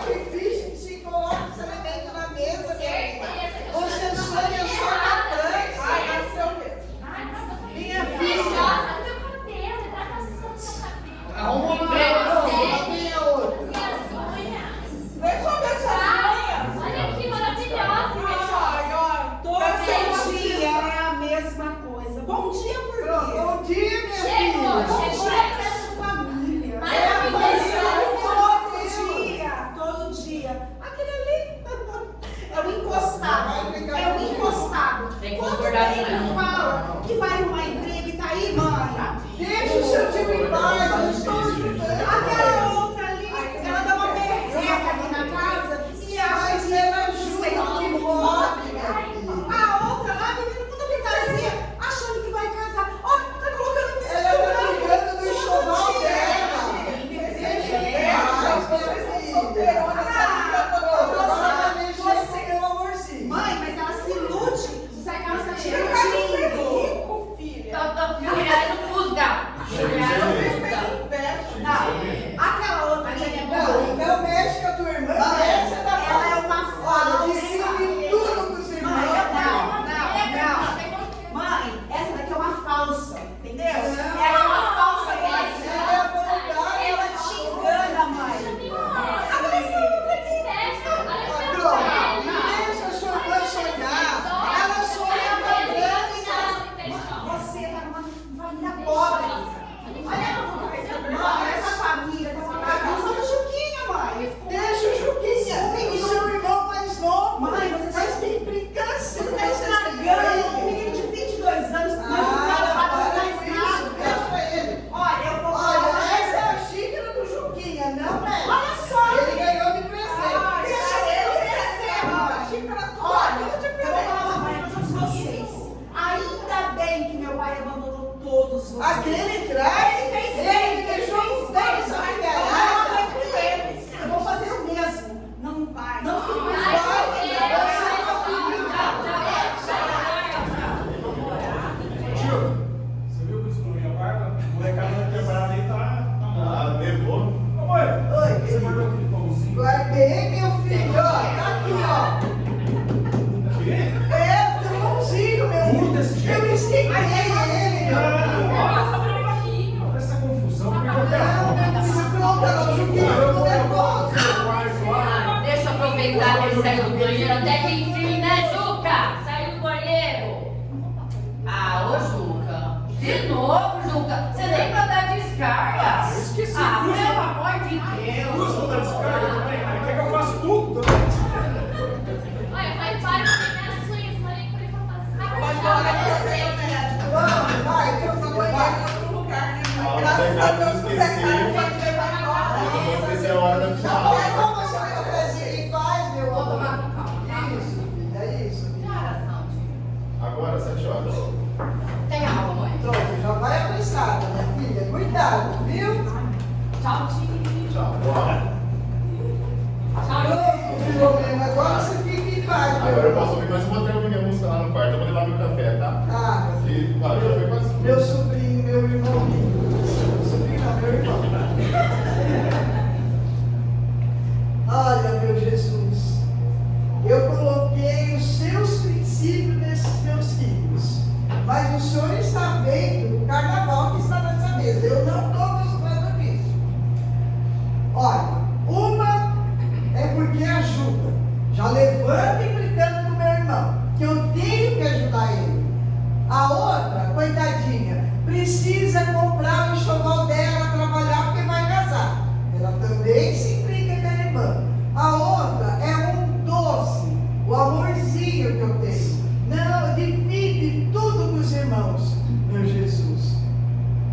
Sacrifício. Ai, saiu do banheiro até que enfim, né, Juca? Saiu do banheiro. Ah, ô Juca. De novo, Juca. Você nem pra dar descarga. Eu esqueci. Pelo amor de Deus. Custa dar descarga também, né? Quer que eu faça tudo também? Olha, vai para de minhas unhas, falei pra ele pra fazer. Vai que eu sou banheiro em outro lugar, né? Graças a Deus, se você cai, pode levar embora. Eu vou esquecer a hora da Não final. é como a senhora fazia e faz, meu Vou amor. tomar com calma. É isso, filha, é isso, Que filha. horas são, tio? Agora, 7 horas. Tem aula, mãe? Pronto, já vai apressada, minha filha. Cuidado, viu? Tchau, tio. Tchau. Boa. Pronto, Filomena, agora você fica em paz. meu Agora eu amor. posso ouvir, mas eu vou até ouvir minha música lá no quarto. Eu vou levar meu café, tá? Ah, meu filho. E, claro, já foi quase. Meu sobrinho, meu irmãozinho. Sobrinho não, meu irmão. Olha, meu Jesus, eu coloquei os seus princípios nesses meus filhos, mas o Senhor está vendo o carnaval que está nessa mesa. Eu não estou gostando disso. Olha, uma é porque ajuda. Já levanta implicando com meu irmão, que eu tenho que ajudar ele. A outra, coitadinha, precisa comprar o enxoval dela, trabalhar porque vai casar. Ela também se implica com a irmã. A outra é um doce, o amorzinho que eu tenho. Não, divide tudo com os irmãos, meu Jesus.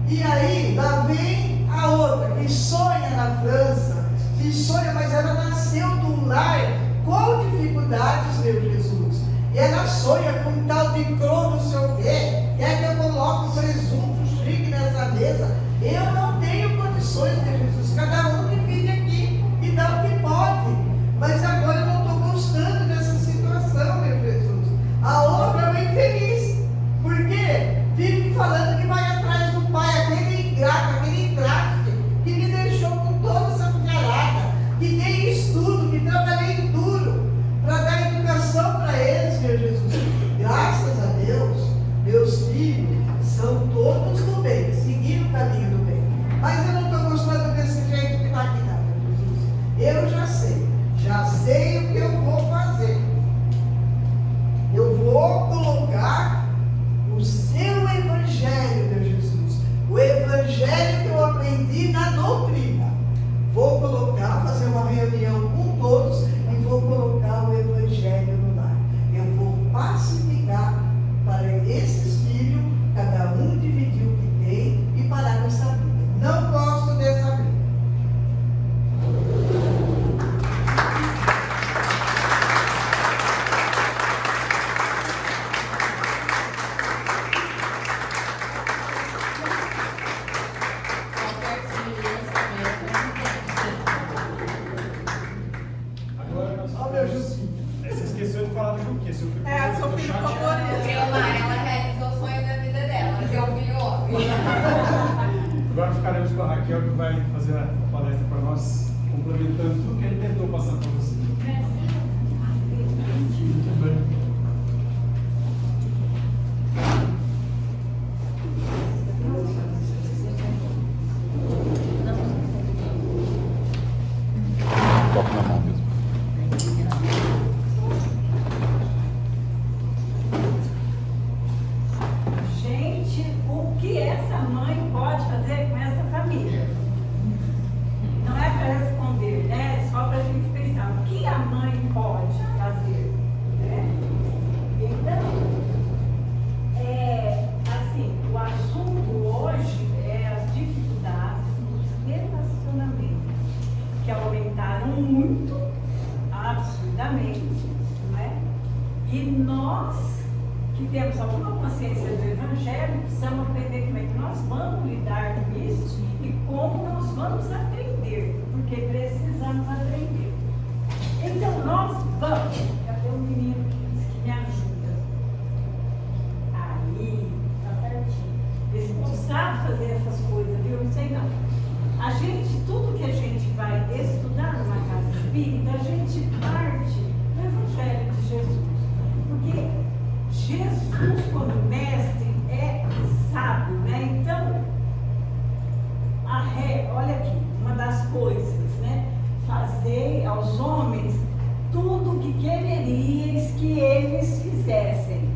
E aí, lá vem a outra, que sonha na França, que sonha, mas ela nasceu de um lar com dificuldades, meu Jesus. E ela sonha com um tal de crono, não sei o quê. Quer que eu coloque presunto chique nessa mesa? Eu não tenho condições, meu Jesus. Cada um divide aqui e dá o que pode. Mas agora eu não estou gostando dessa situação, meu Jesus. A outra é uma infeliz. Por quê? Vive falando que vai atrás do pai, aquele ingrato, aquele traste, que me deixou com toda essa filharada, que dei estudo, que trabalhei duro para dar educação para eles, meu Jesus. Graças a Deus, meus filhos são todos do bem, seguindo o caminho do bem. Mas eu não estou gostando desse jeito que está aqui, não, meu Jesus. Eu já sei o que eu vou fazer. Eu vou colocar o seu evangelho, meu Jesus, o evangelho que eu aprendi na doutrina. Vou colocar, fazer uma reunião com todos e vou colocar o evangelho no lar. Eu vou pacificar para esses filhos, cada um dividir o que tem e parar com essa briga. Não gosto dessa briga. Agora, Ó, meu Juquinha. você esqueceu de falar do Juquinha. Seu filho É, seu filho favorito. Ela realizou o sonho da vida dela, que é o filho homem. Agora ficaremos com a Raquel, que vai fazer a palestra para nós, complementando tudo que ele tentou passar para você. Muito bem. Toca na mão mesmo. Gente, o que essa mãe pode fazer com essa família? Não é para responder, né? É só para a gente pensar. O que a mãe pode fazer? Né? Então, assim, o assunto hoje é as dificuldades dos relacionamentos, que aumentaram muito, absurdamente, né? E nós, que temos alguma consciência do Evangelho, precisamos aprender como é que nós vamos lidar com isso e como nós vamos aprender, porque precisamos aprender. Então nós vamos, cadê o menino que disse que me ajuda? Aí, tá certinho. Esse povo sabe fazer essas coisas, viu? Eu não sei não. A gente, tudo que a gente vai estudar numa casa espírita, a gente parte do Evangelho de Jesus. Porque Jesus, como mestre, é sábio, né? Então, olha aqui, uma das coisas, né? Fazer aos homens tudo o que quereríeis que eles fizessem,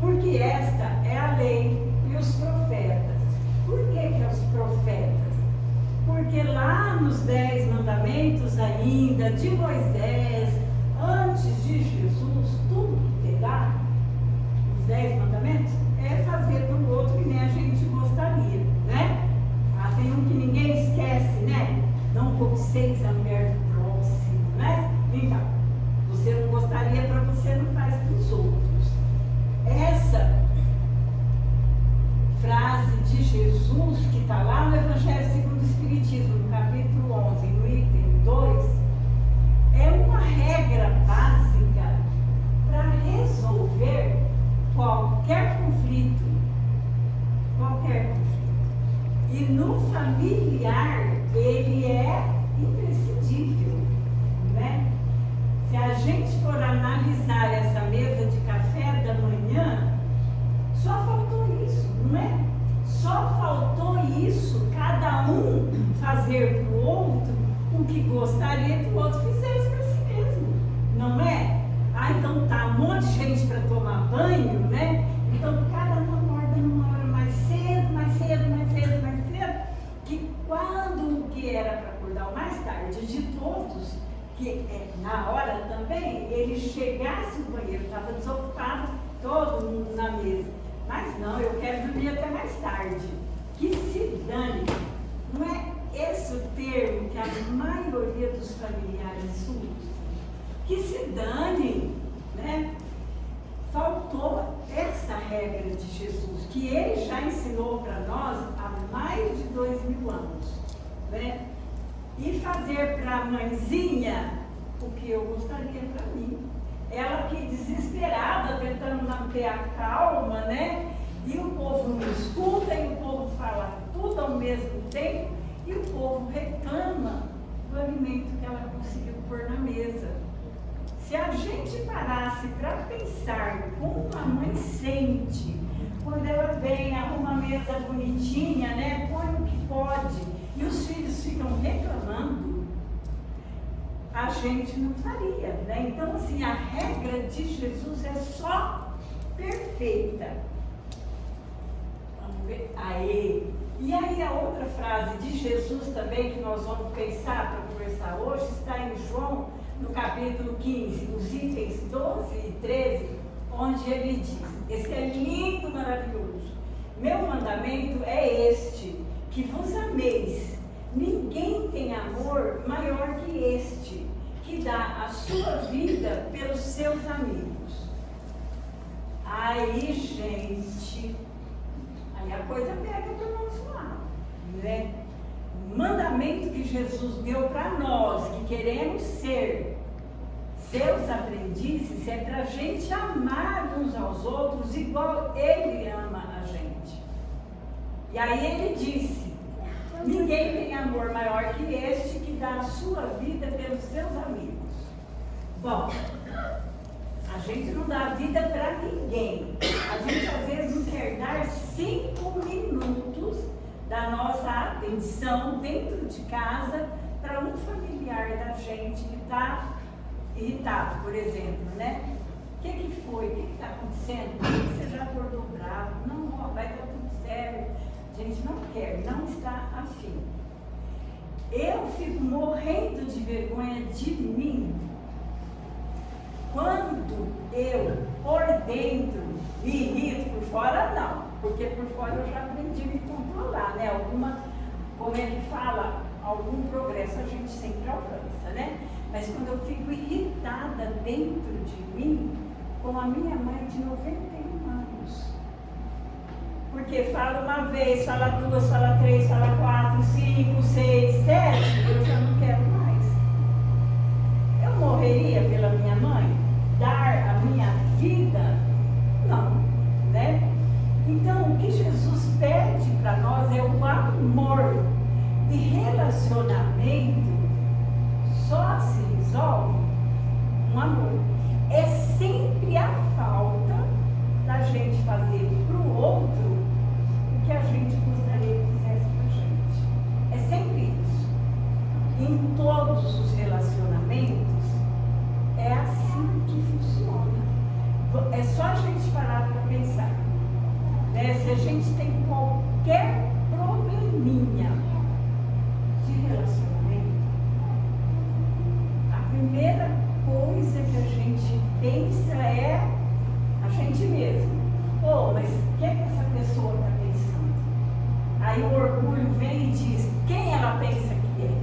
porque esta é a lei e os profetas. Por que os profetas? Porque lá nos 10 mandamentos ainda de Moisés, antes de Jesus, tudo que terá, os 10 mandamentos, é fazer para o outro que nem a gente gostaria, né? Ah, tem um que ninguém esquece, né? Não cobiceis a mulher do próximo, né? Então, você não gostaria, para você não faz para os outros. Essa frase de Jesus, que está lá no Evangelho segundo o Espiritismo, no capítulo 11, no item 2, é uma regra básica para resolver qualquer conflito. Qualquer conflito. E no familiar, ele é imprescindível, né? Se a gente for analisar essa mesa de café da manhã, só faltou isso, não é? Só faltou isso, cada um fazer para o outro o que gostaria que o outro fizesse para si mesmo, não é? Ah, então tá, um monte de gente para tomar banho, né? Então cada um acorda numa hora mais cedo, que quando o que era para acordar o mais tarde de todos, que na hora também, ele chegasse no banheiro, estava desocupado, todo mundo na mesa. Mas não, eu quero dormir até mais tarde. Que se dane. Não é esse o termo que a maioria dos familiares usa? Que se dane, né? Faltou essa regra de Jesus, que ele já ensinou para nós há mais de 2000 anos, né? E fazer para a mãezinha o que eu gostaria para mim. Ela que desesperada, tentando manter a calma, né? E o povo não escuta, e o povo fala tudo ao mesmo tempo, e o povo reclama do alimento que ela conseguiu pôr na mesa. Se a gente parasse para pensar como a mãe sente, quando ela vem, arruma a mesa bonitinha, né? Põe o que pode, e os filhos ficam reclamando, a gente não faria, né? Então, assim, a regra de Jesus é só perfeita. Vamos ver? Aê! E aí a outra frase de Jesus também, que nós vamos pensar para conversar hoje, está em João, no capítulo 15, nos itens 12 e 13, onde ele diz, esse é lindo, maravilhoso, meu mandamento é este, que vos ameis. Ninguém tem amor maior que este, que dá a sua vida pelos seus amigos. Aí, gente, aí a coisa pega para o nosso lado, né? O mandamento que Jesus deu para nós, que queremos ser seus aprendizes, é para a gente amar uns aos outros igual ele ama a gente. E aí ele disse, ninguém tem amor maior que este, que dá a sua vida pelos seus amigos. Bom, a gente não dá vida para ninguém. A gente às vezes não quer dar 5 minutos da nossa atenção dentro de casa para um familiar da gente que está irritado, por exemplo, né? O que foi? O que está acontecendo? Por que você já acordou bravo? Não, ó, vai dar tudo certo. A gente não quer, não está afim. Eu fico morrendo de vergonha de mim quando eu, por dentro, me irrito, por fora não, porque por fora eu já aprendi a me controlar, né? Como ele fala, algum progresso a gente sempre alcança, né? Mas quando eu fico irritada dentro de mim, com a minha mãe de 91 anos. Porque fala uma vez, fala 2, fala 3, fala 4, 5, 6, 7, eu já não quero mais. Eu morreria pela minha mãe? Dar a minha vida? Não, né? Então, o que Jesus pede para nós é o amor. E relacionamento só se resolve um amor. É sempre a falta da gente fazer para o outro o que a gente gostaria que fizesse para a gente. É sempre isso. Em coisa que a gente pensa é a gente mesmo. Oh, mas o que essa pessoa está pensando? Aí o orgulho vem e diz quem ela pensa que é.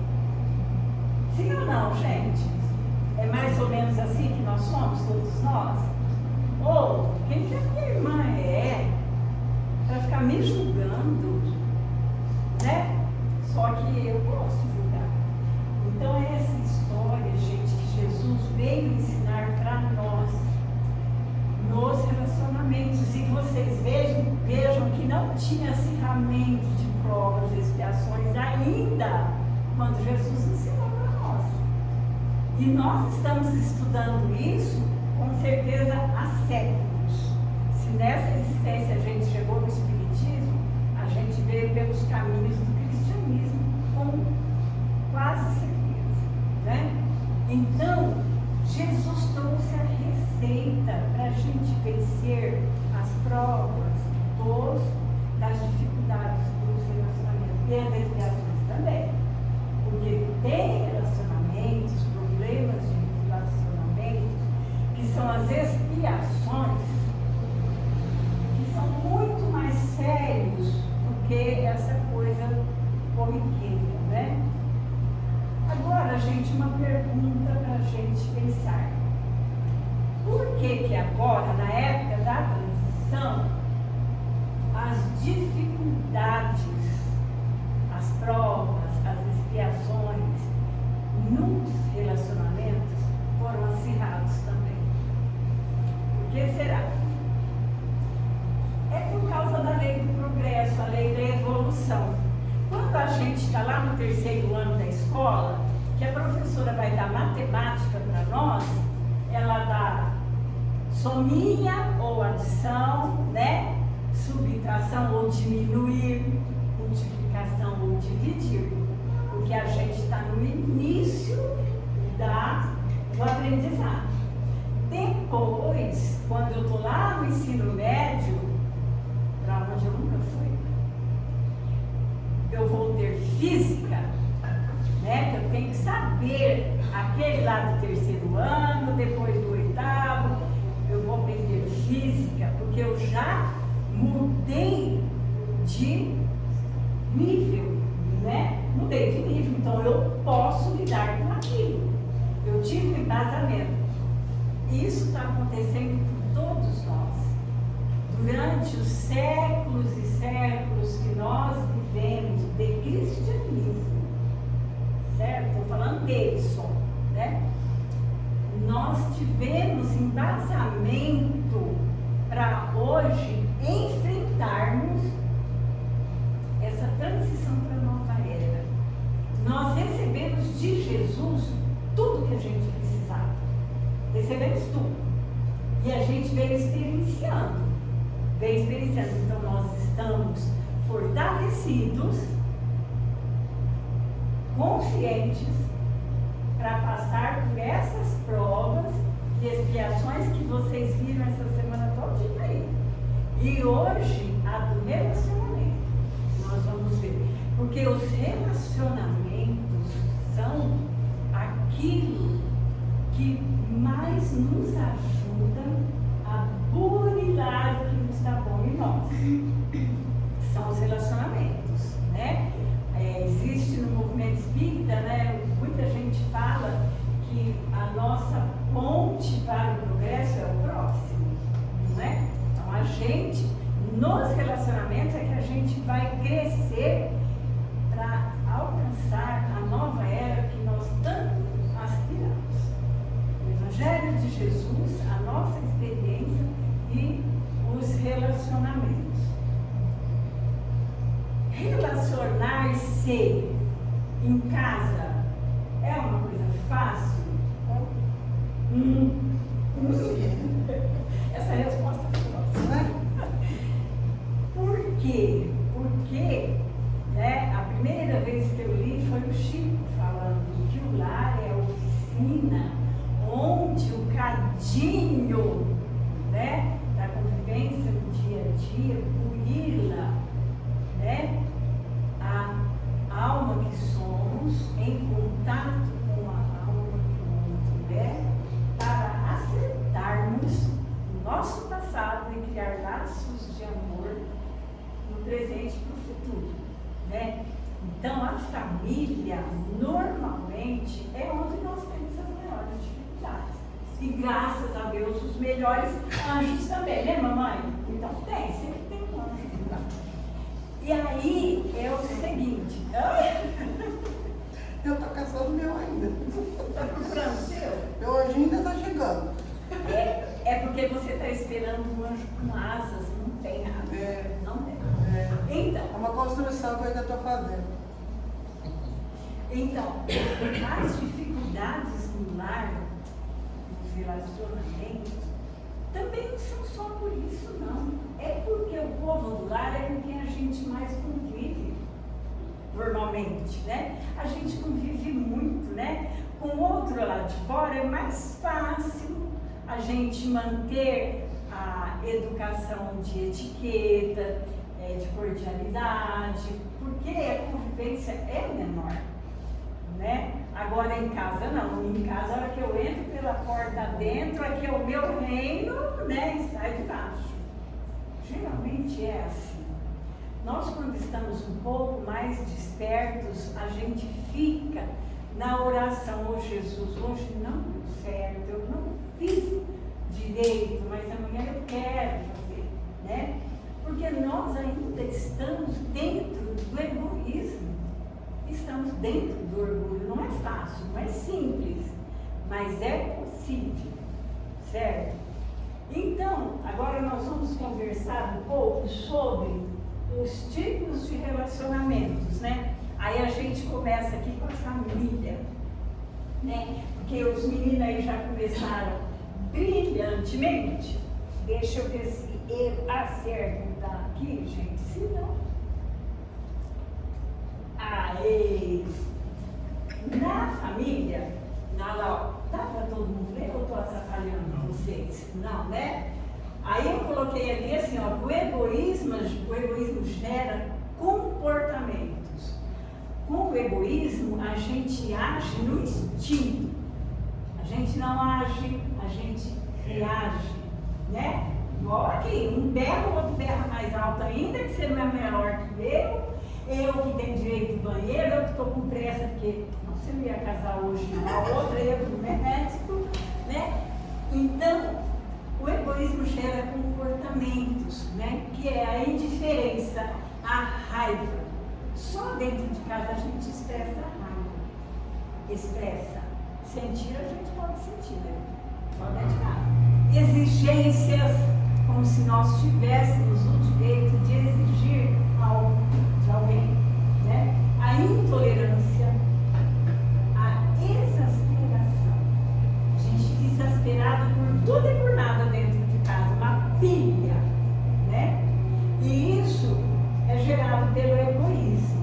Sim ou não, gente? É mais ou menos assim que nós somos, todos nós? Ou quem que a minha irmã é para ficar me julgando, né? Só que eu posso julgar. Então é essa história, gente, que Jesus veio ensinar para nós nos relacionamentos, e que vocês vejam que não tinha acirramento de provas e expiações ainda quando Jesus ensinou para nós. E nós estamos estudando isso com certeza há séculos. Se nessa existência a gente chegou no Espiritismo, a gente veio pelos caminhos do cristianismo com quase certeza, né? Então, Jesus trouxe a receita para a gente vencer as provas das dificuldades dos relacionamentos e as expiações também. Porque tem relacionamentos, problemas de relacionamentos, que são as expiações, que são muito mais sérios do que essa coisa corriqueira, né? Agora, gente, uma pergunta para a gente pensar. Por que agora, na época da transição, as dificuldades, as provas, as expiações nos relacionamentos foram acirrados também? Por que será? É por causa da lei do progresso, a lei da evolução. Quando a gente está lá no 3º ano da escola, que a professora vai dar matemática para nós, ela dá sominha ou adição, né? Subtração ou diminuir, multiplicação ou dividir. Porque a gente está no início do aprendizado. Depois, quando eu estou lá no ensino médio, para onde eu nunca fui, eu vou ter física, né? Que eu tenho que saber aquele lá do 3º ano, depois do 8º, eu vou aprender física, porque eu já mudei de nível, né? Mudei de nível, então eu posso lidar com aquilo. Eu tive embasamento. Isso está acontecendo com todos nós. Durante os séculos e séculos que nós vivemos de cristianismo, certo? Estou falando dele só, né? Nós tivemos embasamento para hoje enfrentarmos essa transição para a nova era. Nós recebemos de Jesus tudo que a gente precisava. Recebemos tudo. E a gente veio experienciando. Então nós estamos fortalecidos, conscientes, para passar por essas provas e expiações que vocês viram essa semana todinha aí. E hoje, a do relacionamento, nós vamos ver. Porque os relacionamentos são aquilo que mais nos ajuda a burilar o que não está bom em nós. São os relacionamentos, né? Existe no movimento espírita, né? Muita gente fala que a nossa ponte para o progresso é o próximo, não é? Então a gente, nos relacionamentos, é que a gente vai crescer para alcançar a nova era que nós tanto aspiramos. O Evangelho de Jesus, a nossa experiência e os relacionamentos. Relacionar-se em casa é uma coisa fácil? Essa resposta foi nossa, né? Por quê? Porque, né, a primeira vez que eu li foi o Chico falando que o lar é a oficina onde o cadinho, né, da convivência do dia a dia, burila, né, a alma que somos em contato com a alma que o outro é, para presente e para o futuro, né? Então, a família, normalmente, é onde nós temos as maiores dificuldades. E, graças a Deus, os melhores anjos também, né, mamãe? Então, sempre tem um anjo lá. E aí, é o seguinte... Eu estou caçando o meu ainda. Está procurando o seu? Meu anjo ainda está chegando. É porque você está esperando um anjo com asas, não tem asas. Não tem. Então, É uma construção que eu ainda estou fazendo. Então, as dificuldades no lar, nos relacionamentos, também não são só por isso, não. É porque o povo do lar é com quem a gente mais convive, normalmente, né? A gente convive muito, né? Com o outro lá de fora é mais fácil a gente manter a educação de etiqueta, de cordialidade, porque a convivência é menor, né? Agora em casa não, em casa a hora que eu entro pela porta dentro, aqui é o meu reino, né? E sai de baixo. Geralmente é assim. Nós quando estamos um pouco mais despertos, a gente fica na oração, ô Jesus, hoje não deu certo, eu não fiz direito, mas amanhã eu quero fazer, né? Porque nós ainda estamos dentro do egoísmo, estamos dentro do orgulho. Não é fácil, não é simples, mas é possível, certo? Então, agora nós vamos conversar um pouco sobre os tipos de relacionamentos, né? Aí a gente começa aqui com a família, né? Porque os meninos aí já começaram brilhantemente. Deixa eu ver se eu acerto aqui, gente, se não. Aê! Na família, dá pra todo mundo ver ou eu estou atrapalhando vocês? Não, né? Aí eu coloquei ali assim, ó, o egoísmo gera comportamentos. Com o egoísmo, a gente age no instinto. A gente não age, a gente reage, né? Igual aqui, um berra, o outro berra mais alto ainda, que você não é melhor que eu que tenho direito do banheiro, eu que estou com pressa, porque você não ia casar hoje, não, a outra ia para o médico, né? Então, o egoísmo gera comportamentos, né? Que é a indiferença, a raiva. Só dentro de casa a gente expressa a raiva. Expressa. Sentir a gente pode sentir, né? Só dentro de casa. Exigências, como se nós tivéssemos o direito de exigir algo de alguém, né? A intolerância, a exasperação. A gente fica exasperado por tudo e por nada dentro de casa, uma pilha, né? E isso é gerado pelo egoísmo.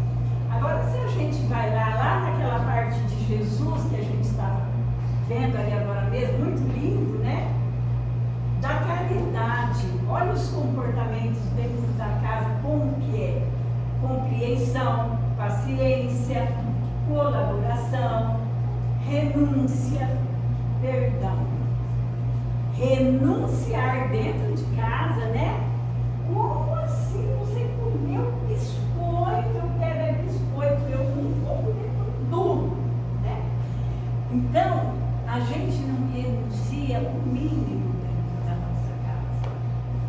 Agora, se a gente vai lá naquela parte de Jesus que a gente está vendo ali agora mesmo, muito lindo, né? Da caridade. Olha os comportamentos dentro da casa, como que é? Compreensão, paciência, colaboração, renúncia, perdão. Renunciar dentro de casa, né? Como assim você comeu biscoito? Eu quero é biscoito, eu não vou comer tudo, né? Então, a gente não renuncia o mínimo dentro da nossa casa.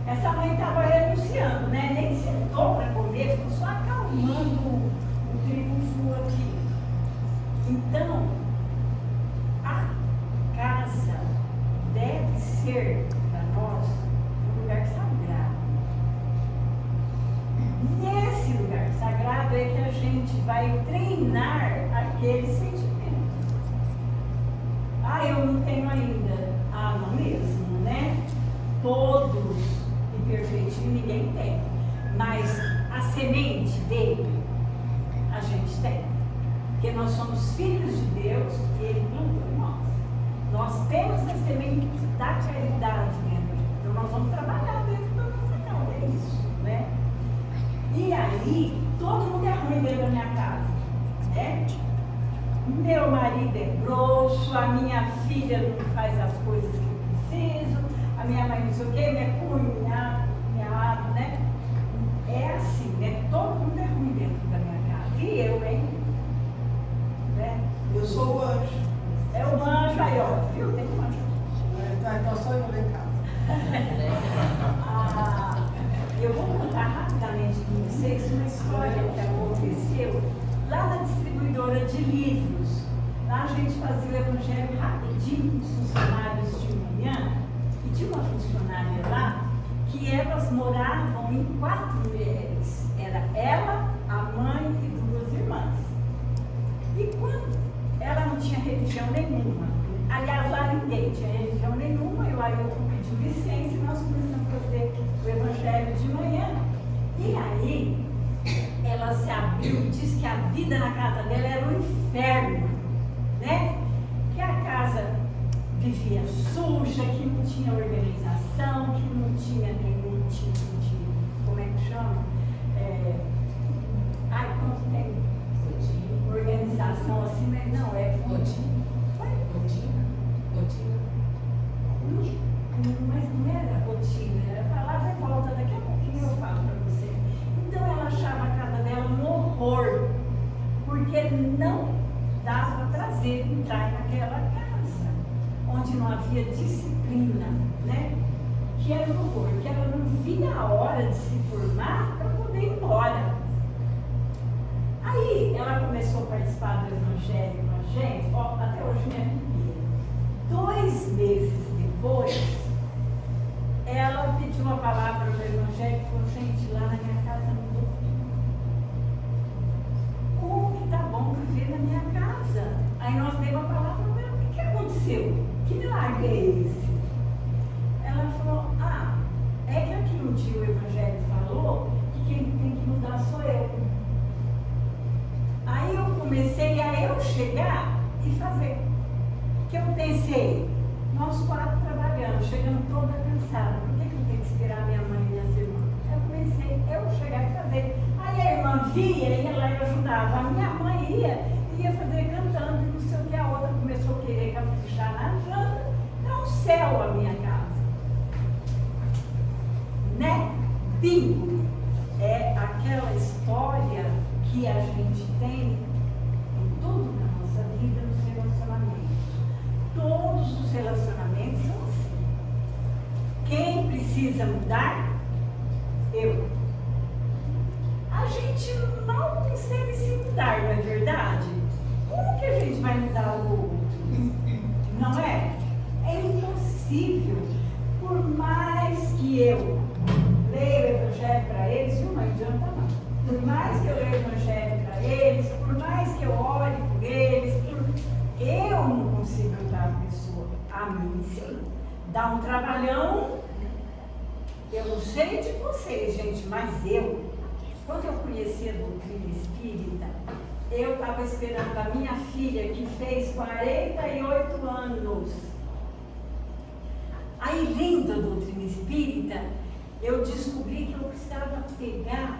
Essa mãe estava renunciando, né? Nem sentou para comer, ficou só acalmando o triunfo aqui. Então, a casa deve ser para nós um lugar sagrado. Nesse lugar sagrado é que a gente vai treinar aquele sentimento. Ah, eu não tenho ainda. Ah, não mesmo, né? Todos e perfeitinho ninguém tem. Mas a semente dele, a gente tem. Porque nós somos filhos de Deus e Ele plantou em nós. Nós temos a semente da caridade dentro. Então nós vamos trabalhar dentro da nossa casa. É isso, né? E aí, todo mundo é ruim dentro da minha casa, né? Meu marido é grosso, a minha filha não faz as coisas que eu preciso, a minha mãe não sei o quê, minha cunhada, né? É assim, né? viu? Tem uma junto. Então só eu vou ver cá. Eu vou contar rapidamente para vocês uma história que aconteceu lá na distribuidora de livros. Lá a gente fazia o evangelho rapidinho com os funcionários de manhã, e tinha uma funcionária lá que elas moravam em 4 mulheres. Era ela, a mãe e 2 irmãs. E quando ela não tinha religião nenhuma, aliás, lá ninguém tinha religião nenhuma, eu aí eu pedi licença e nós começamos a fazer o evangelho de manhã. E aí ela se abriu e disse que a vida na casa dela era um inferno, né? Que a casa vivia suja, que não tinha organização, que não tinha nenhum tipo de, como é que chama? Quando tem organização assim, mas não é rotina. Mas não era rotina, era palavra e volta, daqui a pouquinho eu falo para você. Então ela achava a casa dela um horror, porque não dava prazer entrar naquela casa, onde não havia disciplina, né? Que era um horror, que ela não via a hora de se formar para poder ir embora. Aí ela começou a participar do evangelho com a gente, até hoje me arrepia. 2 meses depois, ela pediu a palavra no evangelho e falou: gente, lá na minha casa não dou. Como que tá bom viver na minha casa? Aí nós demos a palavra para ela: o que aconteceu? Que milagre é esse? Ela falou: é que aqui um dia o evangelho falou que quem tem que mudar sou eu. Aí eu comecei a eu chegar e fazer. Que eu pensei, nós 4 trabalhando, chegando toda cansada, por que eu tenho que esperar minha mãe e minhas irmãs? Eu comecei eu chegar e fazer. Aí a irmã via e ela ajudava. A minha mãe ia fazer cantando, e não sei o que, a outra começou a querer caprichar na janta. Tá um céu a minha casa. Né? Bingo! É aquela história que a gente tem em tudo na nossa vida, nos relacionamentos. Todos os relacionamentos são assim. Quem precisa mudar? Eu. A gente mal consegue se mudar, não é verdade? Como que a gente vai mudar o outro? Não é? É impossível. Por mais que eu leia o evangelho para eles, não adianta não. Por mais que eu leia o evangelho para eles, por mais que eu ore por eles, eu não consigo mudar a pessoa. A mim sim. Dá um trabalhão. Eu não sei de vocês, gente, mas quando eu conheci a doutrina espírita, eu estava esperando a minha filha, que fez 48 anos. Aí, lendo a doutrina espírita, eu descobri que eu precisava pegar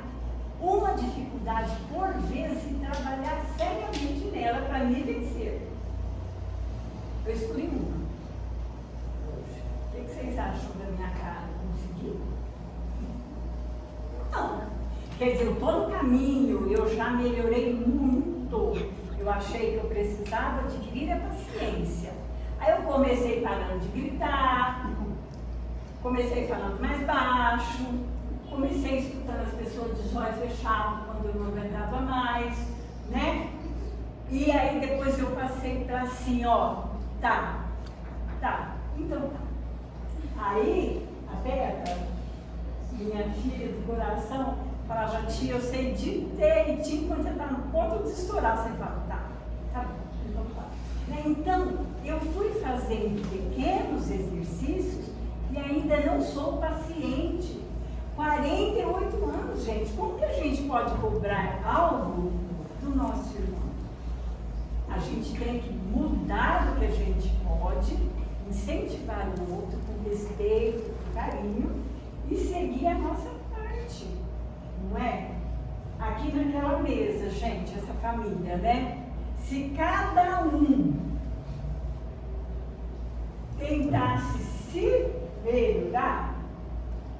uma dificuldade por vez e trabalhar seriamente nela para me vencer. Eu escolhi uma. O que vocês acham da minha cara? Consegui? Não. Quer dizer, eu estou no caminho, eu já melhorei muito. Eu achei que eu precisava adquirir a paciência. Aí eu comecei parando de gritar, comecei falando mais baixo, comecei escutando as pessoas de olhos fechados quando eu não aguentava mais, né? E aí depois eu passei para assim, tá, então tá. Aí a Beca, minha filha do coração, falava: tia, eu sei direitinho quando você está no ponto de estourar, você fala: tá bom, então tá. Então, eu fui fazendo pequenos exercícios e ainda não sou paciente. 48 anos, gente, como que a gente pode cobrar algo do nosso irmão? A gente tem que mudar o que a gente pode, incentivar o outro com respeito, com carinho e seguir a nossa parte, não é? Aqui naquela mesa, gente, essa família, né? Se cada um tentasse se melhorar,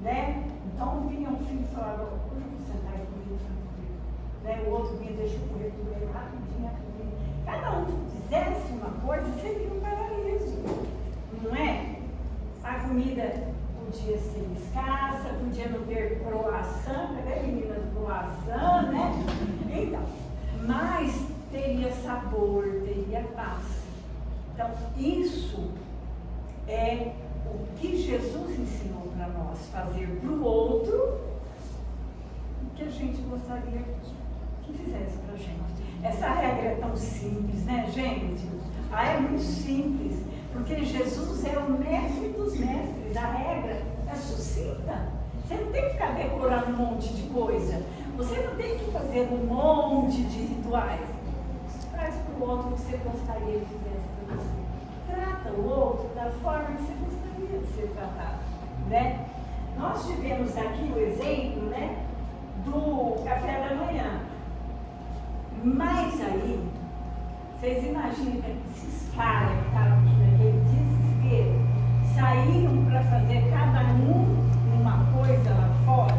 né? Então vinha um filho e falava: hoje eu vou sentar aí comigo, né? O outro vinha, deixa eu correr por ele rapidinho. Cada um fizesse uma coisa, seria um paraíso. comida podia ser escassa, podia não ter croissant, cadê meninas croissant, né? Então, mas teria sabor, teria paz. Então, isso é o que Jesus ensinou para nós, fazer para o outro o que a gente gostaria que fizesse para a gente. Essa regra é tão simples, né, gente? É muito simples, porque Jesus é o mestre dos mestres, a regra é sucinta. Você não tem que ficar decorando um monte de coisa, você não tem que fazer um monte de rituais. Faz para o outro o que você gostaria que fizesse para você. Trata o outro da forma que você gostaria de ser tratado, né? Nós tivemos aqui o exemplo, né, do café da manhã. Mas aí, vocês imaginam que esses caras que estavam aqui naquele desespero saíram para fazer cada um uma coisa lá fora?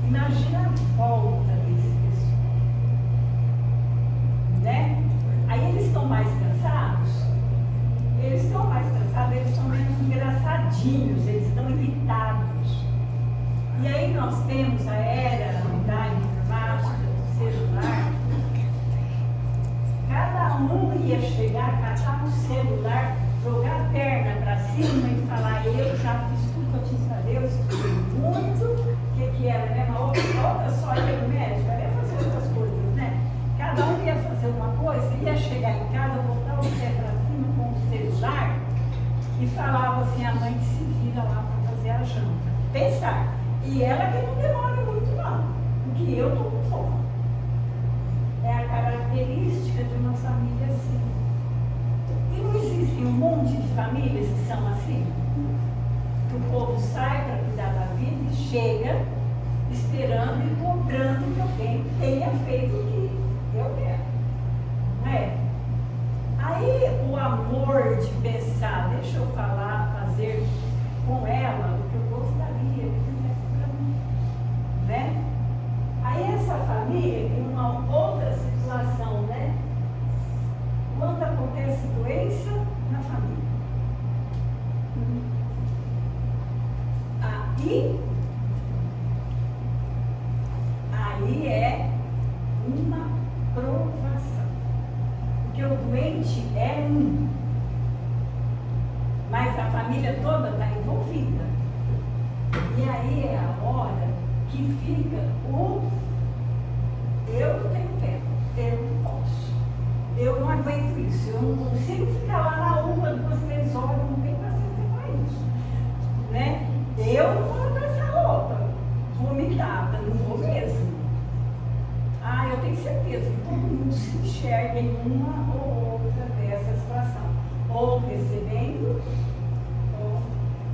Imagina a volta desse pessoal, né? Aí eles estão mais cansados, eles estão menos engraçadinhos, eles estão irritados. E aí nós temos a era da informática, do celular. Cada um ia chegar, catar o celular, jogar a perna para cima e falar: eu já fiz tudo que eu tinha que fazer, eu estudei muito. O que era, né? Uma outra só ia no médico, ia fazer outras coisas, né? Cada um ia fazer uma coisa, ia chegar em casa, botar o pé para cima com o celular e falava assim: a mãe que se vira lá para fazer a janta. Pensar. E ela que não demora muito não, porque eu estou com fome. É a característica de uma família assim. E não existe um monte de famílias que são assim? Que o povo sai para cuidar da vida e chega esperando e cobrando que alguém tenha feito o que eu quero. Não é? Aí o amor de pensar, deixa eu falar, fazer com ela o que eu gostaria que fizesse para mim. Né? Aí essa família tem uma outra situação, né? Quando acontece doença na família. Aí é uma provação. Porque o doente é um, mas a família toda está envolvida. E aí é a hora que fica eu não tenho tempo, eu não posso, eu não aguento isso, eu não consigo ficar lá na rua 2, 3 horas, eu não tenho paciência para isso, né? Eu não vou lavar essa roupa vomitada, não vou mesmo. Eu tenho certeza que todo mundo se enxerga em uma ou outra dessa situação, ou recebendo, ou...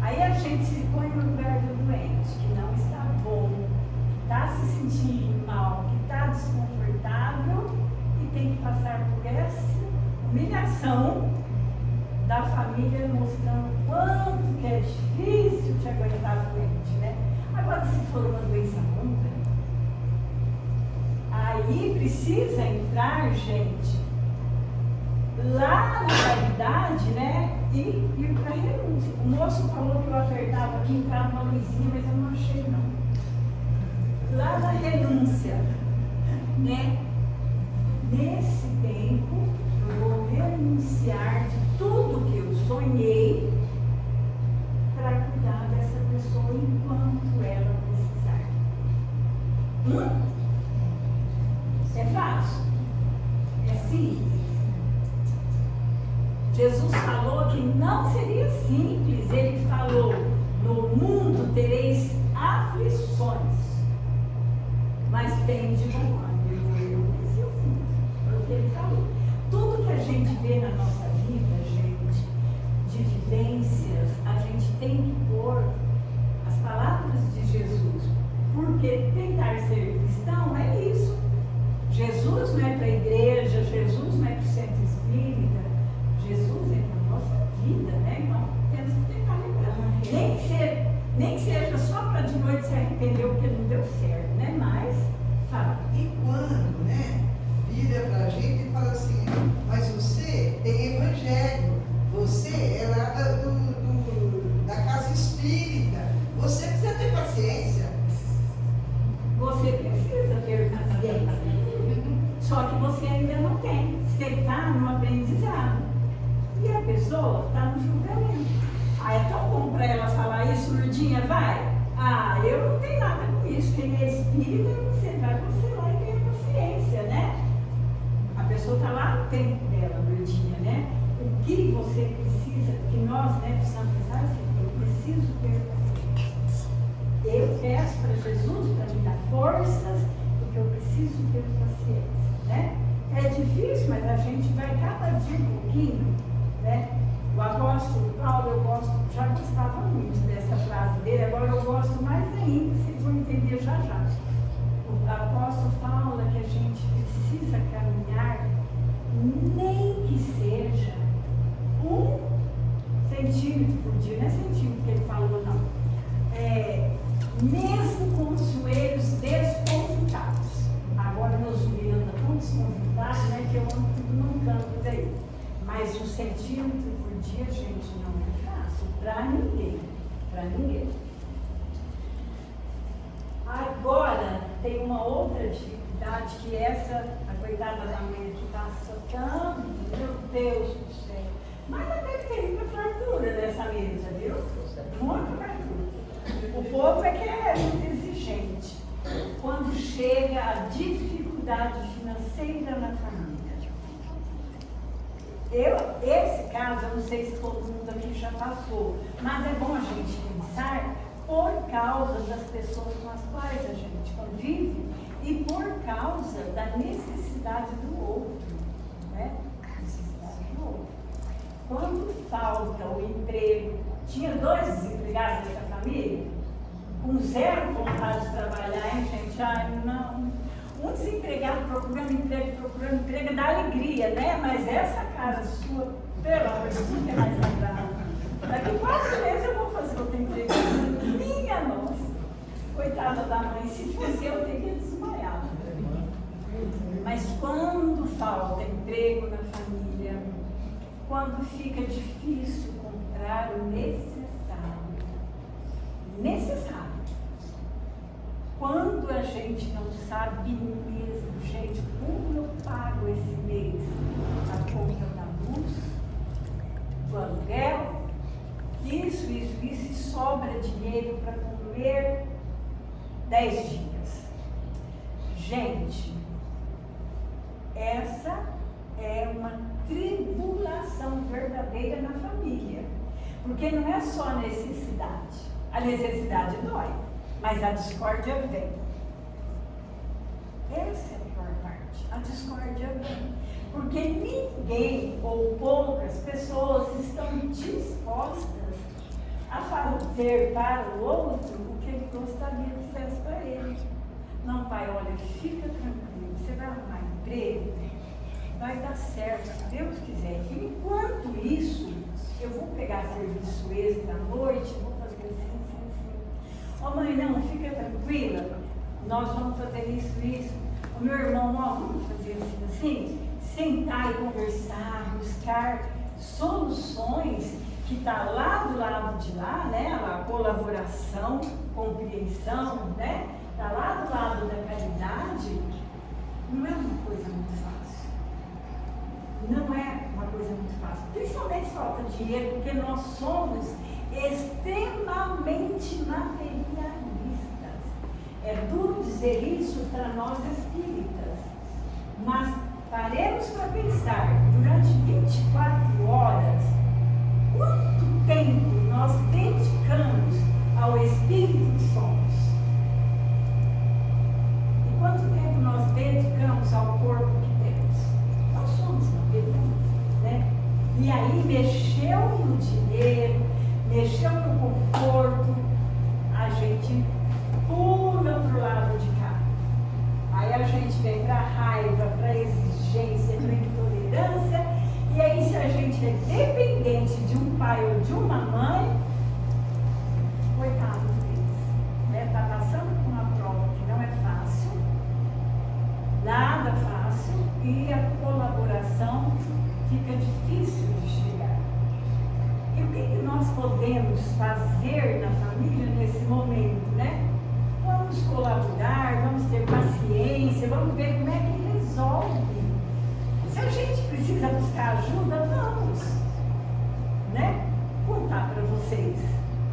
Aí a gente se põe no lugar do doente, que não está bom, que está se sentindo mal, que está desconfortável e tem que passar por essa humilhação da família, mostrando quanto que é difícil te aguentar doente, né? Agora, se for uma doença longa, aí precisa entrar, gente, lá na realidade, né? E ir para a renúncia. O moço falou que eu apertava aqui, entrava uma luzinha, mas eu não achei não. Lá na renúncia, né? Nesse tempo, eu vou renunciar de tudo que eu sonhei para cuidar dessa pessoa enquanto ela precisar. É fácil? É simples? Jesus falou que não seria simples. Ele falou: no mundo tereis aflições, mas tem de bom ânimo. Eu venci o mundo. Foi o que ele falou. Tudo que a gente vê na nossa vida, gente, de vivências, a gente tem que pôr as palavras de Jesus. Porque tentar ser cristão é isso. Jesus não é para a igreja, Jesus não é para o centro espírita, Jesus é para a nossa vida, né, irmão? Temos que tentar lembrar. Nem que seja só para de noite se arrepender porque não deu certo, né? Mas, fala. E quando, né, vira para a gente e fala assim: mas você tem evangelho, você é lá da casa espírita. você ainda não tem. Você está no aprendizado. E a pessoa está no julgamento. Ah, é tão bom para ela falar isso, Lurdinha, vai. Ah, eu não tenho nada com isso. Quem é espírita, você vai lá e tenha paciência, né? A pessoa está lá no tempo dela, Lurdinha, né? O que você precisa, que nós, né, precisamos pensar assim, eu preciso ter paciência. Eu peço para Jesus para me dar forças, porque eu preciso ter paciência, né? É difícil, mas a gente vai cada dia um pouquinho, né? O apóstolo Paulo, já gostava muito dessa frase dele, agora eu gosto mais ainda, vocês vão entender já já. O apóstolo fala que a gente precisa caminhar, nem que seja 1 centímetro por dia, não é centímetro que ele falou, não. Mesmo com os joelhos desconjuntados. Agora meus joelhos andam tão desconjuntados, né, que eu ando tudo num canto daí. Mas 1 centímetro por dia, gente, não é fácil para ninguém. Para ninguém. Agora, tem uma outra dificuldade que essa, a coitada da mãe que passa tanto, meu Deus do céu. Mas até que tem muita fartura nessa mesa, viu? Muita fartura. O povo é que é muito exigente. Quando chega a dificuldade financeira na família. Esse caso, eu não sei se todo mundo aqui já passou, mas é bom a gente pensar por causa das pessoas com as quais a gente convive e por causa da necessidade do outro, né? Necessidade do outro. Quando falta o emprego, tinha 2 desempregados nessa família, com 0 vontade de trabalhar, hein, gente? Ai, não. Um desempregado procurando emprego dá alegria, né? Mas essa cara sua, pelo amor de Deus, não tem mais nada. Daqui 4 meses eu vou fazer outra entrevista. Minha nossa! Coitada da mãe, se fosse eu teria desmaiado. Mas quando falta emprego na família, quando fica difícil comprar o necessário, quando a gente não sabe mesmo, gente, como eu pago esse mês a conta da luz, do aluguel, isso, e sobra dinheiro para comer 10 dias. Gente, essa é uma tribulação verdadeira na família, porque não é só a necessidade. A necessidade dói, mas a discórdia vem. Essa é a pior parte. A discórdia vem. Porque ninguém ou poucas pessoas estão dispostas a fazer para o outro o que ele gostaria que fizesse para ele. Não, pai, olha, fica tranquilo, você vai arrumar emprego, vai dar certo, se Deus quiser. Enquanto isso, eu vou pegar serviço extra à noite, vou fazer assim. Ó, mãe, não, fica tranquila, nós vamos fazer isso. O meu irmão, ó, vamos fazer assim. Sentar e conversar, buscar soluções que está lá do lado de lá, né? A colaboração, compreensão, né? Está lá do lado da caridade. Não é uma coisa muito fácil. Não é uma coisa muito fácil. Principalmente se falta dinheiro, porque nós somos extremamente materialistas. É duro dizer isso para nós espíritas, mas paremos para pensar, durante 24 horas, quanto tempo nós dedicamos ao espírito que somos? E quanto tempo nós dedicamos ao corpo que temos? Nós somos materialistas, né? E aí mexeu no dinheiro, mexeu no conforto, a gente pula para o lado de cá. Aí a gente vem para a raiva, para a exigência, para a intolerância, e aí se a gente é dependente de um pai ou de uma mãe, coitado deles, né? Está passando por uma prova que não é fácil, nada fácil, e a colaboração fica difícil de chegar. E o que nós podemos fazer na família nesse momento, né? Vamos colaborar, vamos ter paciência, vamos ver como é que resolve Se a gente precisa buscar ajuda, vamos, né? Contar para vocês.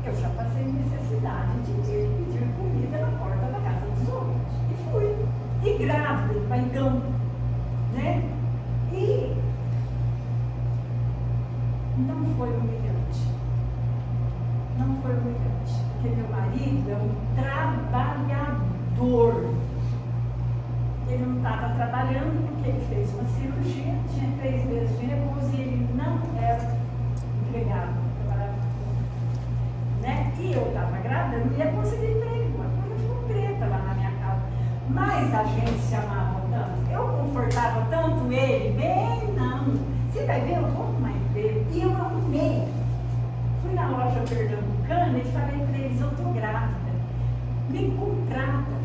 Eu já passei necessidade de ter que pedir comida na porta da casa dos outros. E fui. E grávida, de barrigão, né? E não foi humilhante. Não foi humilhante. Porque meu marido é um trabalhador. Ele não estava trabalhando porque ele fez uma cirurgia, tinha 3 meses de repouso e ele não era empregado, trabalhava, né? E eu estava grávida, não ia conseguir emprego, uma coisa ficou preta lá na minha casa. Mas a gente se amava tanto, eu confortava tanto ele, bem não. Você vai ver, eu vou arrumar emprego. E eu arrumei. Fui na loja pernambucana e falei para eles, eu estou grávida, me contrata.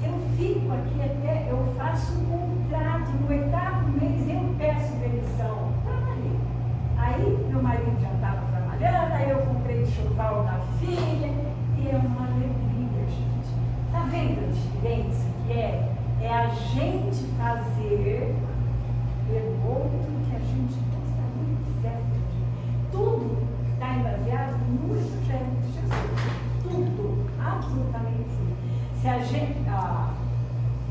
Eu fico aqui até, eu faço um contrato, no 8º mês eu peço demissão. Trabalhei. Aí meu marido já estava trabalhando, aí eu comprei o enxoval da filha, e é uma alegria, gente. Está vendo a diferença que é? É a gente fazer pelo outro que a gente gostaria que fizesse. Tudo está baseado no Evangelho de Jesus. Tudo, absolutamente sim. Se a gente,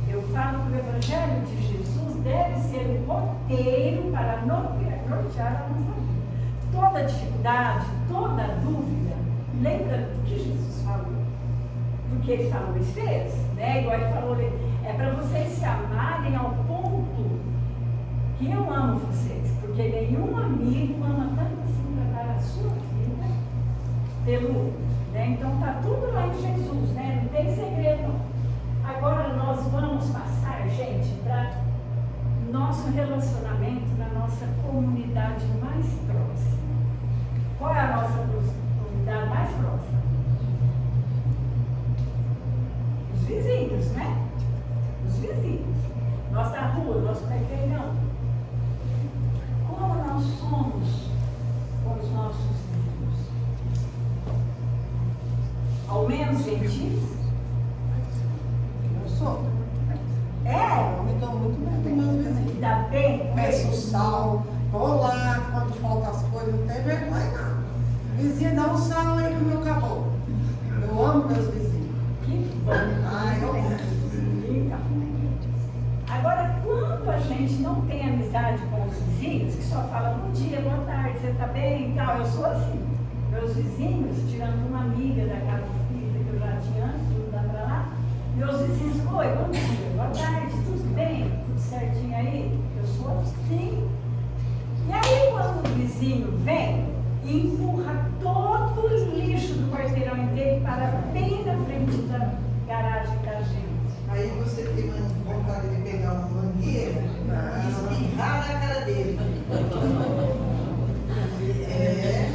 eu falo que o Evangelho de Jesus deve ser o roteiro para nortear a nossa vida. Toda dificuldade, toda dúvida, lembra do que Jesus falou. Do que ele falou e fez, né? Igual ele falou, é para vocês se amarem ao ponto que eu amo vocês, porque nenhum amigo ama tanto assim para dar a sua vida pelo outro, né? Então está tudo lá em Jesus, né? Não tem segredo. Agora nós vamos passar, gente, para nosso relacionamento na nossa comunidade mais próxima. Qual é a nossa comunidade mais próxima? Os vizinhos, né? Os vizinhos. Nossa rua, nosso pequenão. Como nós somos com os nossos vizinhos? Ao menos gentis? Eu sou. É? Eu me dou muito bem com meus vizinhos. Ainda bem? Peço sal, vou lá, quando faltam as coisas, não tem vergonha não. Vizinho, dá um sal aí pro meu caboclo. Eu amo meus vizinhos. Que bom. Ai, eu amo. Agora, quando a gente não tem amizade com os vizinhos, que só fala bom dia, boa tarde, você está bem e tal, eu sou assim. Meus vizinhos, tirando uma amiga da casa espírita que eu já tinha antes de mudar para lá, meus vizinhos, oi, bom dia, boa tarde, tudo bem? Tudo certinho aí? Eu sou assim. E aí, quando o vizinho vem e empurra todo o lixo do quarteirão inteiro para bem na frente da garagem da gente. Aí você tem vontade de pegar uma mangueira e espirrar na cara dele. É.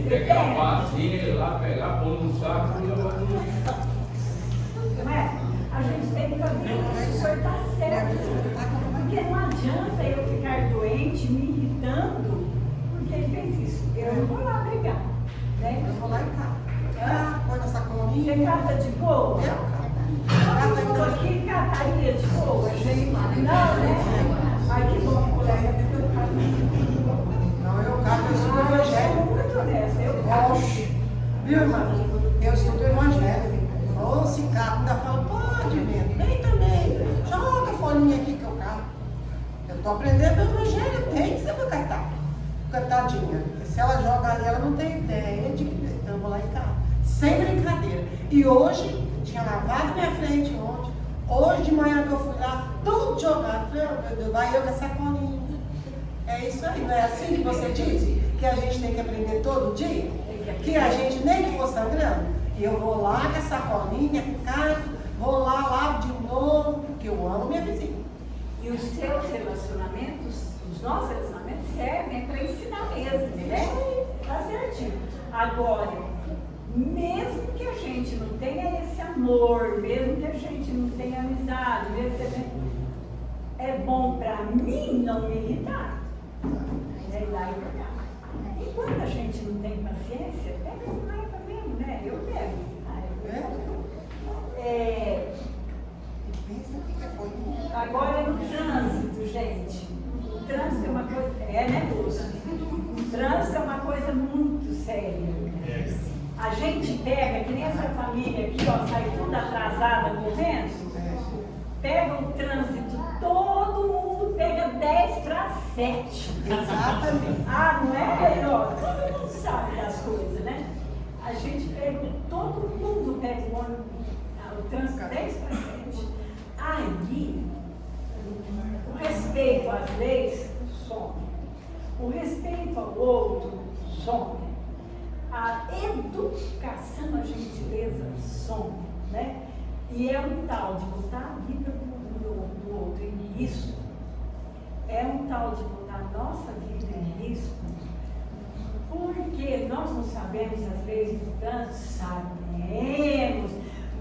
Pegar uma vasilha e ir lá pegar, pôr no saco e levar no lixo. Não é? A gente tem que fazer isso, o senhor está certo. Porque não adianta eu ficar doente, me irritando, porque ele fez isso. Eu não vou lá brigar. Né? Eu vou lá e cato. Põe na sacolinha. Você cata de boa? Eu cato. Todo mundo aqui cataria de boa, gente. Não, né? Ai, que bom, colega. Não, eu cato, eu estudo Eu evangelho. sou muito honesta, eu cato. Oxe, viu, irmã? Eu estudo evangelho. Ou se cato, ainda fala, pode ver, vem também. Joga a folhinha aqui que eu cato. Eu estou aprendendo o evangelho, tem que ser pra catar. Catadinha. Se ela joga ali, ela não tem ideia de que. Então eu vou lá e cato. Sem brincadeira. E hoje, tinha lavado minha frente ontem. Hoje de manhã que eu fui lá, tudo jogado. Falei, oh, meu Deus, vai eu com essa colinha. É isso aí, não é assim que você disse? Que a gente tem que aprender todo dia? Que a gente nem que for sangrando? Eu vou lá com essa colinha, cato, vou lá, lavo de novo, porque eu amo minha vizinha. E os seus relacionamentos, os nossos relacionamentos servem para ensinar mesmo, né? Tá certinho. Agora, mesmo que a gente não tenha esse amor, mesmo que a gente não tenha amizade, mesmo que a gente... é bom para mim não me irritar. É lá e pra cá. Enquanto a gente não tem paciência, pega com raiva mesmo, né? Eu pego. Pensa o que foi. Agora no trânsito, gente. gente pega, que nem essa família aqui, ó, sai tudo atrasada correndo, pega o trânsito, todo mundo pega 10 para 7. Exatamente. Ah, não é, ó, todo mundo sabe das coisas, né? A gente pega, todo mundo pega o trânsito 10 para 7. Aí, o respeito às leis some. O respeito ao outro some. A educação, a gentileza some, né? E é um tal de botar a vida do outro em risco. É um tal de botar a nossa vida em risco. Porque nós não sabemos as leis do trânsito? Sabemos.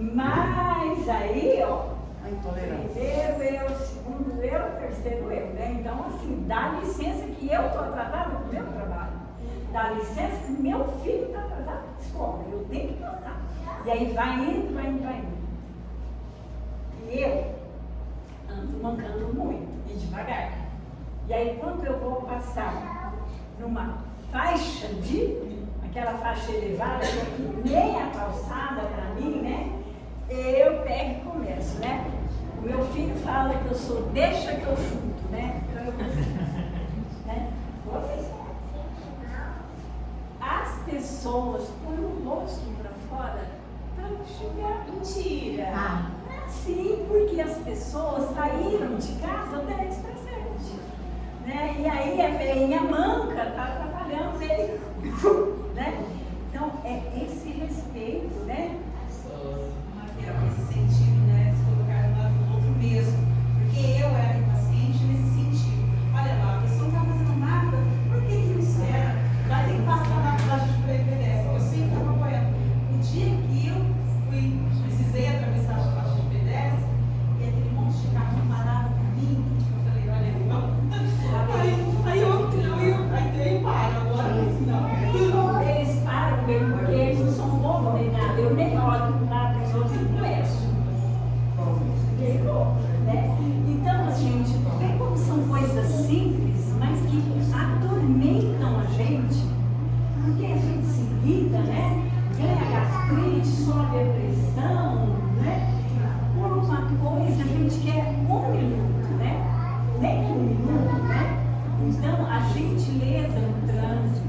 Mas aí, ó, A intolerância. primeiro eu, segundo eu, terceiro eu, né? Então, assim, dá licença que eu estou atrasada no meu trabalho. Dá licença que meu filho está atrasado na escola. Eu tenho que passar. E aí vai indo, vai indo, vai indo. E eu ando mancando muito e devagar. E aí, quando eu vou passar numa faixa aquela faixa elevada, que nem a calçada para mim, né? Eu pego e começo, né? O meu filho fala que eu sou, deixa que eu chuto, né? Então eu né? As pessoas põem o rosto para fora para enxergar. Mentira! Sim, porque as pessoas saíram de casa 10 para 7. Né? E aí a velhinha manca está atrapalhando ele. Né? Então, é esse respeito, né? Raquel, nesse sentido, né? Se colocar no lado do outro mesmo. Porque eu era impaciente nesse sentido. Olha lá, a pessoa não está fazendo nada, por que não espera? Vai ter que passar na faixa de pedestre. Eu sempre estava apoiando. O dia que eu precisei atravessar a faixa de pedestre, e aquele monte de carro parado para mim, eu falei, olha, não. Aí eu paro. Agora assim, não. Eles param mesmo porque eles não são bobos nem nada. Eu nem olho para nada dos outros e começo. Né? Então, gente, vê como são coisas simples, mas que atormentam a gente, porque a gente se irrita, né? Ganha gastrite, sobe a pressão, né? Por uma coisa, a gente quer 1 minuto, né? Nem que 1 minuto, né? Então, a gentileza no trânsito,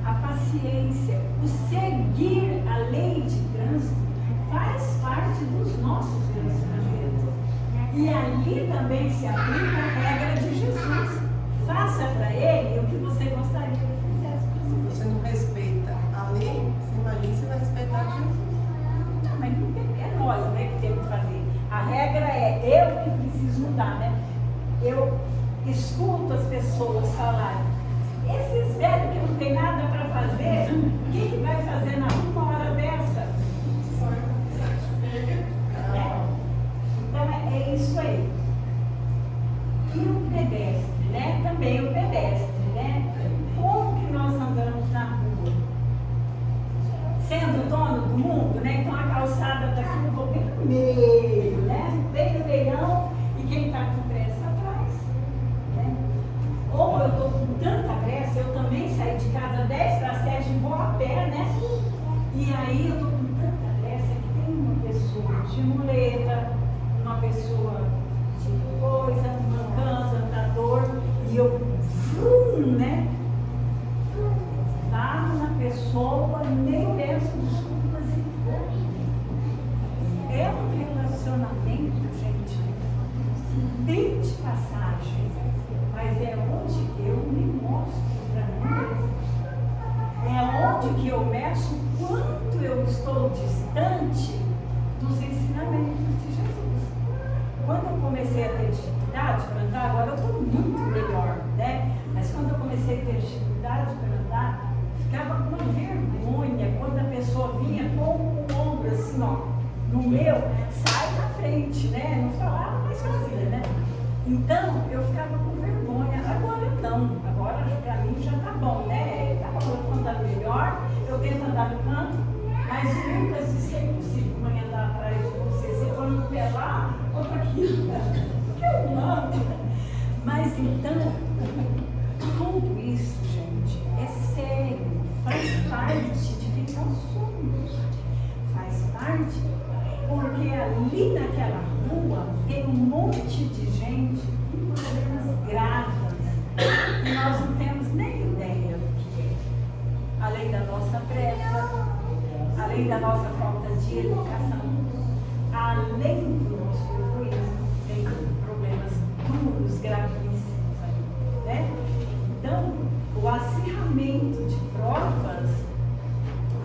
a paciência, o seguir a lei de trânsito faz parte dos nossos relacionamentos. E ali também se aplica a regra de Jesus. Faça para ele o que você gostaria que ele fizesse para você. Você não respeita a lei, você imagina que você vai respeitar Jesus. Não, mas é nós, né, que temos que fazer. A regra é eu que preciso mudar, né? Eu escuto as pessoas falarem, esses velhos que não tem nada para fazer, o que vai fazer na hora dessa? Então é isso aí. E o pedestre, né? Também o pedestre, né? Como que nós andamos na rua? Sendo dono do mundo, né? Então a calçada está aqui, eu vou bem no meio, né? Bem no meião, e quem está com pressa atrás, né? Ou eu estou com tanta pressa, eu também saí de casa 10 para 7 e vou a pé, né? E aí eu estou com tanta pressa que tem uma pessoa de muleta, uma pessoa de coisa, mancando, andador, e eu, né? Lá na pessoa, nem peço desculpas e vou. É um relacionamento, gente, bem de passagem, mas é onde eu me mostro para mim mesma. É onde que eu meço quanto eu estou distante dos ensinamentos de Jesus. Quando eu comecei a ter dificuldade para andar, agora eu estou muito melhor, né? Mas quando eu comecei a ter dificuldade para andar, ficava com uma vergonha quando a pessoa vinha com o ombro assim, ó, no meu, sai da frente, né? Não falava, mas fazia, né? Então, eu ficava com vergonha. Agora não, agora para mim já tá bom, né? Tá bom, eu estou andando melhor, eu tento andar no canto, mas nunca se é impossível amanhã andar atrás de você. Você põe no pé lá, ou para aqui, porque eu ando. Mas então, tudo isso, gente, é sério, faz parte de quem nós somos. parte, porque ali naquela rua tem um monte de gente com problemas graves e nós não temos nem ideia do que é. Além da nossa pressa, além da nossa falta de educação, além do nosso egoísmo, tem problemas duros, gravíssimos ali, né? Então, o acirramento de provas,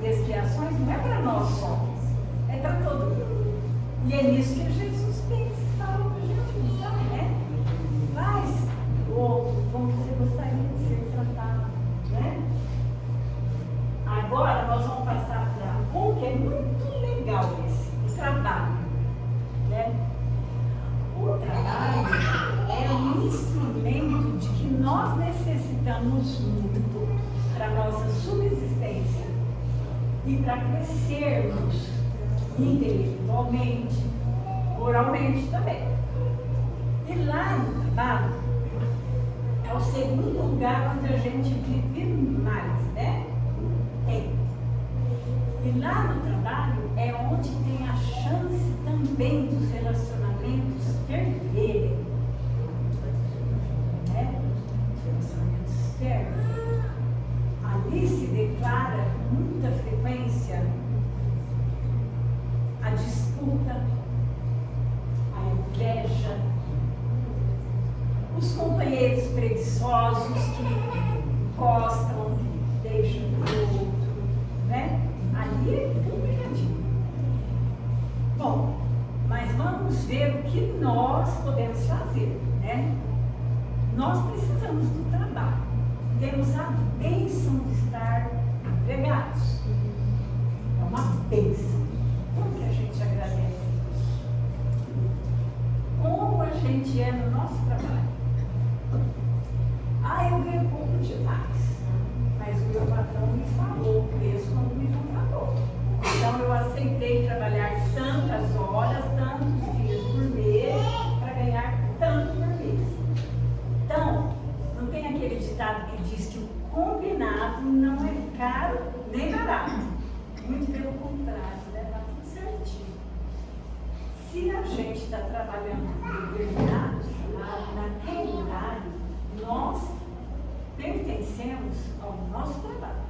de expiações, não é para nós só, é para todo mundo. E é nisso que Jesus pensa, fala para a gente usar, né? Mas, como você gostaria de ser tratado, né? Agora nós vamos passar para um que é muito legal esse, o trabalho, né? O trabalho é um instrumento de que nós necessitamos muito para a nossa subsistência e para crescermos intelectualmente, moralmente também. E lá no trabalho é o segundo lugar onde a gente vive mais, né? E lá no trabalho é onde tem a chance também dos relacionamentos ferverem. Né? Relacionamentos fervem. Ali se declara com muita frequência a disputa, a inveja, os companheiros preguiçosos que encostam, que deixam o outro, né? Ali é complicadinho. Bom, mas vamos ver o que nós podemos fazer, né? Nós precisamos do trabalho. Temos a bênção de estar empregados. É uma bênção. Como que a gente agradece isso? Como a gente é no nosso trabalho? Eu ganho pouco demais. Mas o meu patrão me falou o preço quando me contratou. Então eu aceitei trabalhar tantas horas, tantos dias por mês, para ganhar tanto por mês. Então, não tem aquele ditado que diz que o combinado não é caro nem barato. Muito pelo contrário, né? Está tudo certinho. Se a gente está trabalhando com determinado salário, naquele horário, nós pertencemos ao nosso trabalho.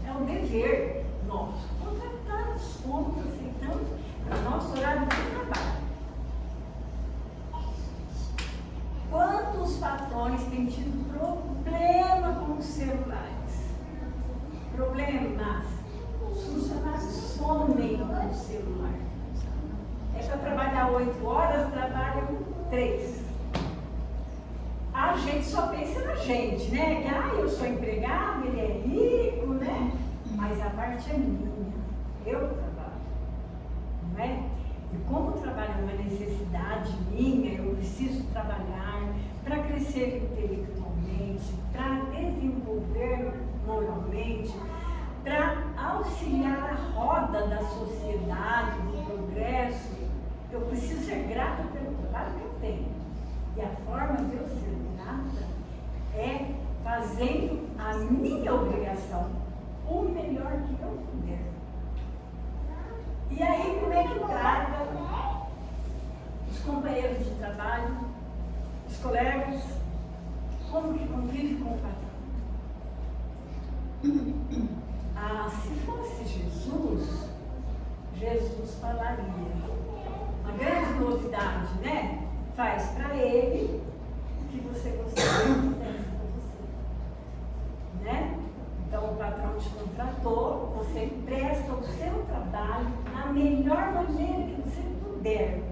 É um dever nosso. Contratados, fomos, aceitamos o nosso horário de trabalho. Quantos patrões têm tido problema com os celulares? Problemas. Os funcionários somem com o celular. É para trabalhar 8 horas, trabalham 3. A gente só pensa na gente, né? Que eu sou empregado, ele é rico, né? Mas a parte é minha. Eu trabalho, não é? E como o trabalho é uma necessidade minha, eu preciso trabalhar para crescer intelectualmente, para desenvolver moralmente, para auxiliar a roda da sociedade, do progresso. Eu preciso ser grata pelo trabalho que eu tenho. E a forma de eu ser grata é fazendo a minha obrigação, o melhor que eu puder. E aí, como é que trata os companheiros de trabalho, os colegas, como que convive com o patrão? Se fosse Jesus, Jesus falaria. Uma grande novidade, né? Faz para ele o que você gostaria que fizesse para você. Né? Então o patrão te contratou, você presta o seu trabalho na melhor maneira que você puder.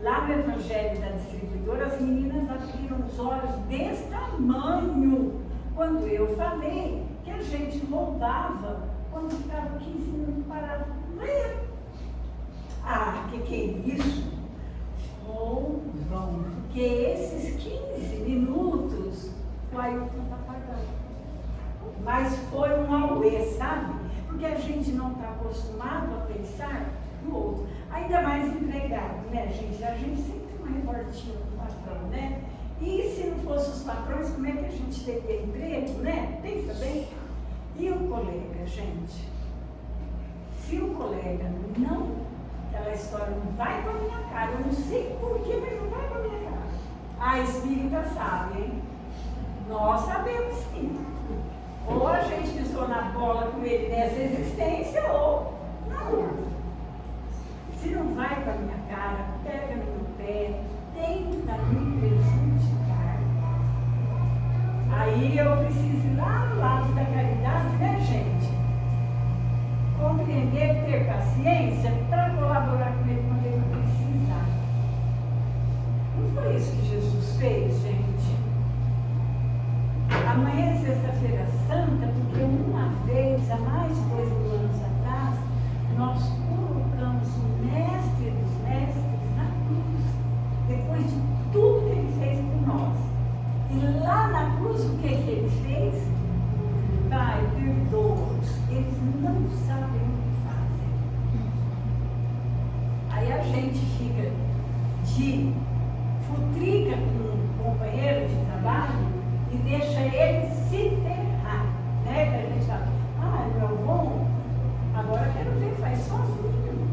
Lá no Evangelho da Distribuidora, as meninas abriram os olhos desse tamanho quando eu falei que a gente roubava quando ficava 15 minutos parado. Que é isso? Bom, porque esses 15 minutos o Ailton está pagando. Mas foi um auê, sabe? Porque a gente não está acostumado a pensar no outro. Ainda mais empregado, né, gente? A gente sempre tem uma reportinha com o patrão, né? E se não fossem os patrões, como é que a gente teria emprego, né? Pensa bem. E o colega, gente? Se o colega pega. Não, aquela história não vai com a minha cara. Eu não sei porquê, mas não vai com a minha cara. A espírita sabe, hein? Nós sabemos sim. Ou a gente pisou na bola com ele nessa existência, ou na outra. Se não vai com a minha cara, pega no meu pé, tenta me prejudicar. Aí eu preciso ir lá no lado da caridade, né, gente? Compreender, ter paciência para colaborar com ele quando ele precisar. Não foi isso que Jesus fez, gente? Amanhã é sexta-feira santa, porque uma vez, há mais de 2 mil anos atrás, nós colocamos o mestre dos mestres na cruz, depois de tudo que ele fez por nós. E lá na cruz, o que ele fez? Pai, perdoa-os, eles não sabem o que fazem. Aí a gente fica de futrica com um companheiro de trabalho e deixa ele se ferrar, né? Que a gente fala, meu bom, agora quero ver, faz sozinho.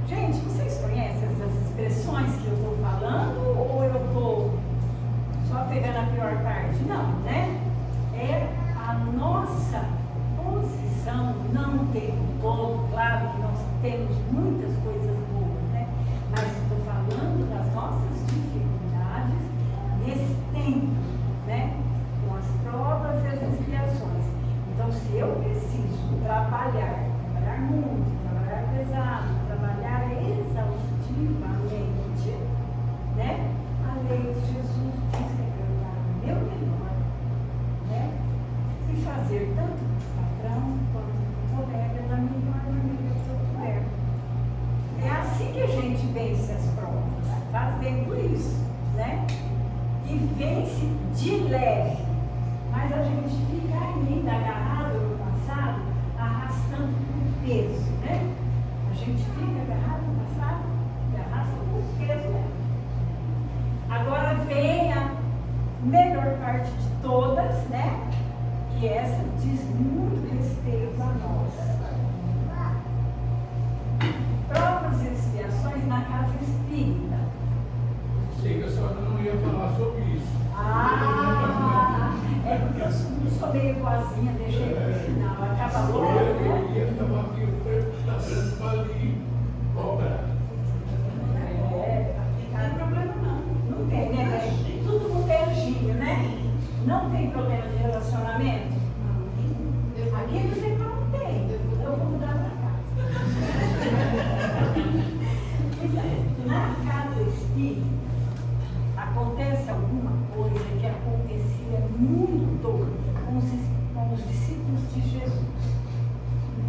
Gente, vocês conhecem essas expressões que eu estou falando ou eu estou só pegando a pior parte? Não, né? É a nossa posição, não o tempo todo, claro que nós temos muitas coisas boas, né? Mas estou falando das nossas dificuldades nesse tempo, né? Com as provas e as expiações. Então, se eu preciso trabalhar muito, trabalhar pesado, trabalhar exaustivamente, né? A lei de Jesus diz que é para eu dar o meu melhor, né? E fazer tanto o patrão quanto o colega da melhor maneira que eu puder. É assim que a gente vence as provas, fazendo isso, né? E vence de leve, mas a gente fica ainda agarrado no passado, arrastando por peso, né? A gente fica agarrado no passado e arrasta por peso, né? Agora vem a melhor parte de todas, né? Que essa diz muito respeito a nós. Provas e expiações na casa espírita. Sei que a senhora não ia falar sobre isso. É porque eu sou meio boazinha, deixei pro final. Acaba logo, né? Eu ia estar aqui, está sendo ali. Obra. Não tem problema não. Não tem, né, velho? Tudo com beijinho, né? Não tem problema de relacionamento? Aqui no Japão não tem. Eu vou mudar pra cá. Então, na casa espírita, acontece alguma coisa que acontecia muito com os discípulos de Jesus.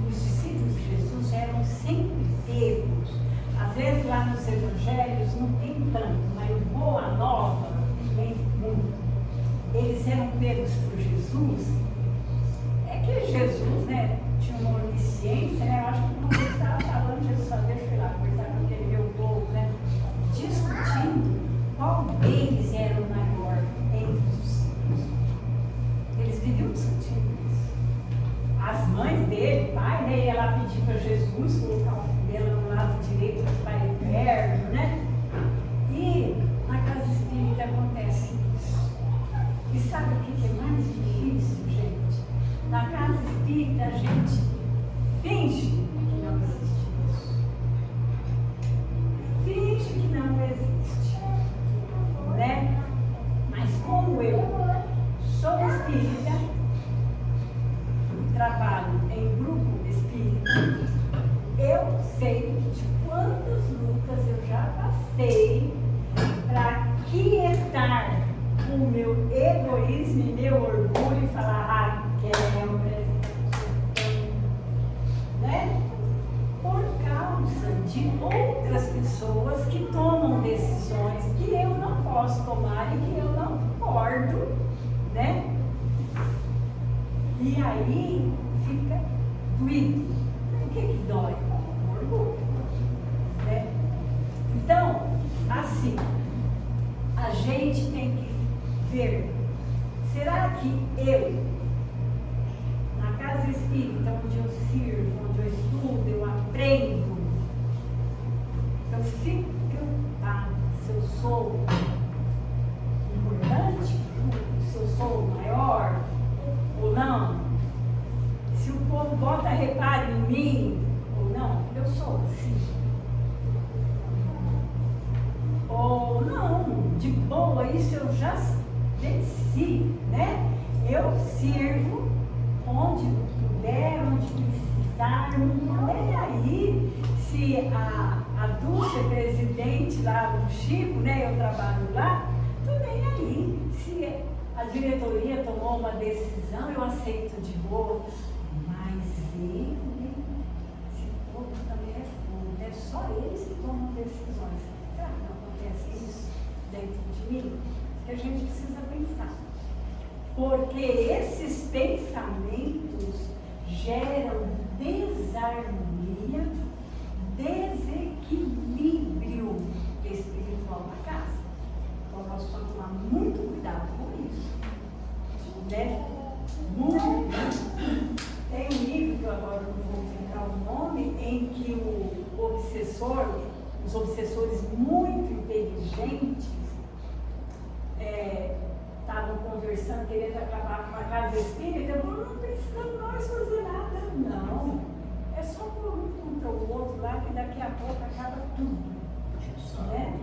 Os discípulos de Jesus eram sempre pegos. Às vezes lá nos evangelhos não tem tanto, mas o Boa Nova tem muito. Eles eram pegos por Jesus. É que Jesus, né, tinha uma onisciência, né? Eu acho que quando ele estava falando, Jesus só deixa eu lá, conversar com aquele meu povo, né? Discutindo qual deles era o maior entre os discípulos. Eles viviam discutindo isso. As mães dele, o pai, né, ia lá pedir para Jesus colocar o filho dela no lado direito do Pai Eterno, né? E na casa espírita acontece isso. E sabe o que é mais difícil, gente? Na casa espírita a gente finge que não existe isso. Finge que não existe. Né? Mas como eu sou espírita, trabalho em grupo espírita, eu sei de quantas lutas eu já passei para quietar o meu egoísmo e meu orgulho e falar, Raquel, né? Por causa de outras pessoas que tomam decisões que eu não posso tomar e que eu não concordo, né? E aí fica doído. O que dói? O orgulho, né? Então, assim, a gente tem que ver, será que eu, na casa espírita, onde eu sirvo, onde eu estudo, eu bota reparo em mim ou não, eu sou assim. Ou não, de boa, isso eu já venci, né? Eu sirvo onde puder, onde precisar, não é aí se a Dulce é presidente lá do Chico, né? Eu trabalho lá, tô nem aí. Se a diretoria tomou uma decisão, eu aceito de boa, mas ele, esse povo também é fogo, é só eles que tomam decisões. Será que não acontece isso dentro de mim? Que a gente precisa pensar. Porque esses pensamentos geram desarmonia, desequilíbrio espiritual na casa. Então nós vamos tomar muito cuidado com isso. Né? Muito. Tem um livro, que eu agora não vou lembrar o nome, em que o obsessor, os obsessores muito inteligentes, estavam conversando, querendo acabar com a casa espírita. Não precisamos nós fazer nada, não. É só por um contra o outro lá, que daqui a pouco acaba tudo. Né?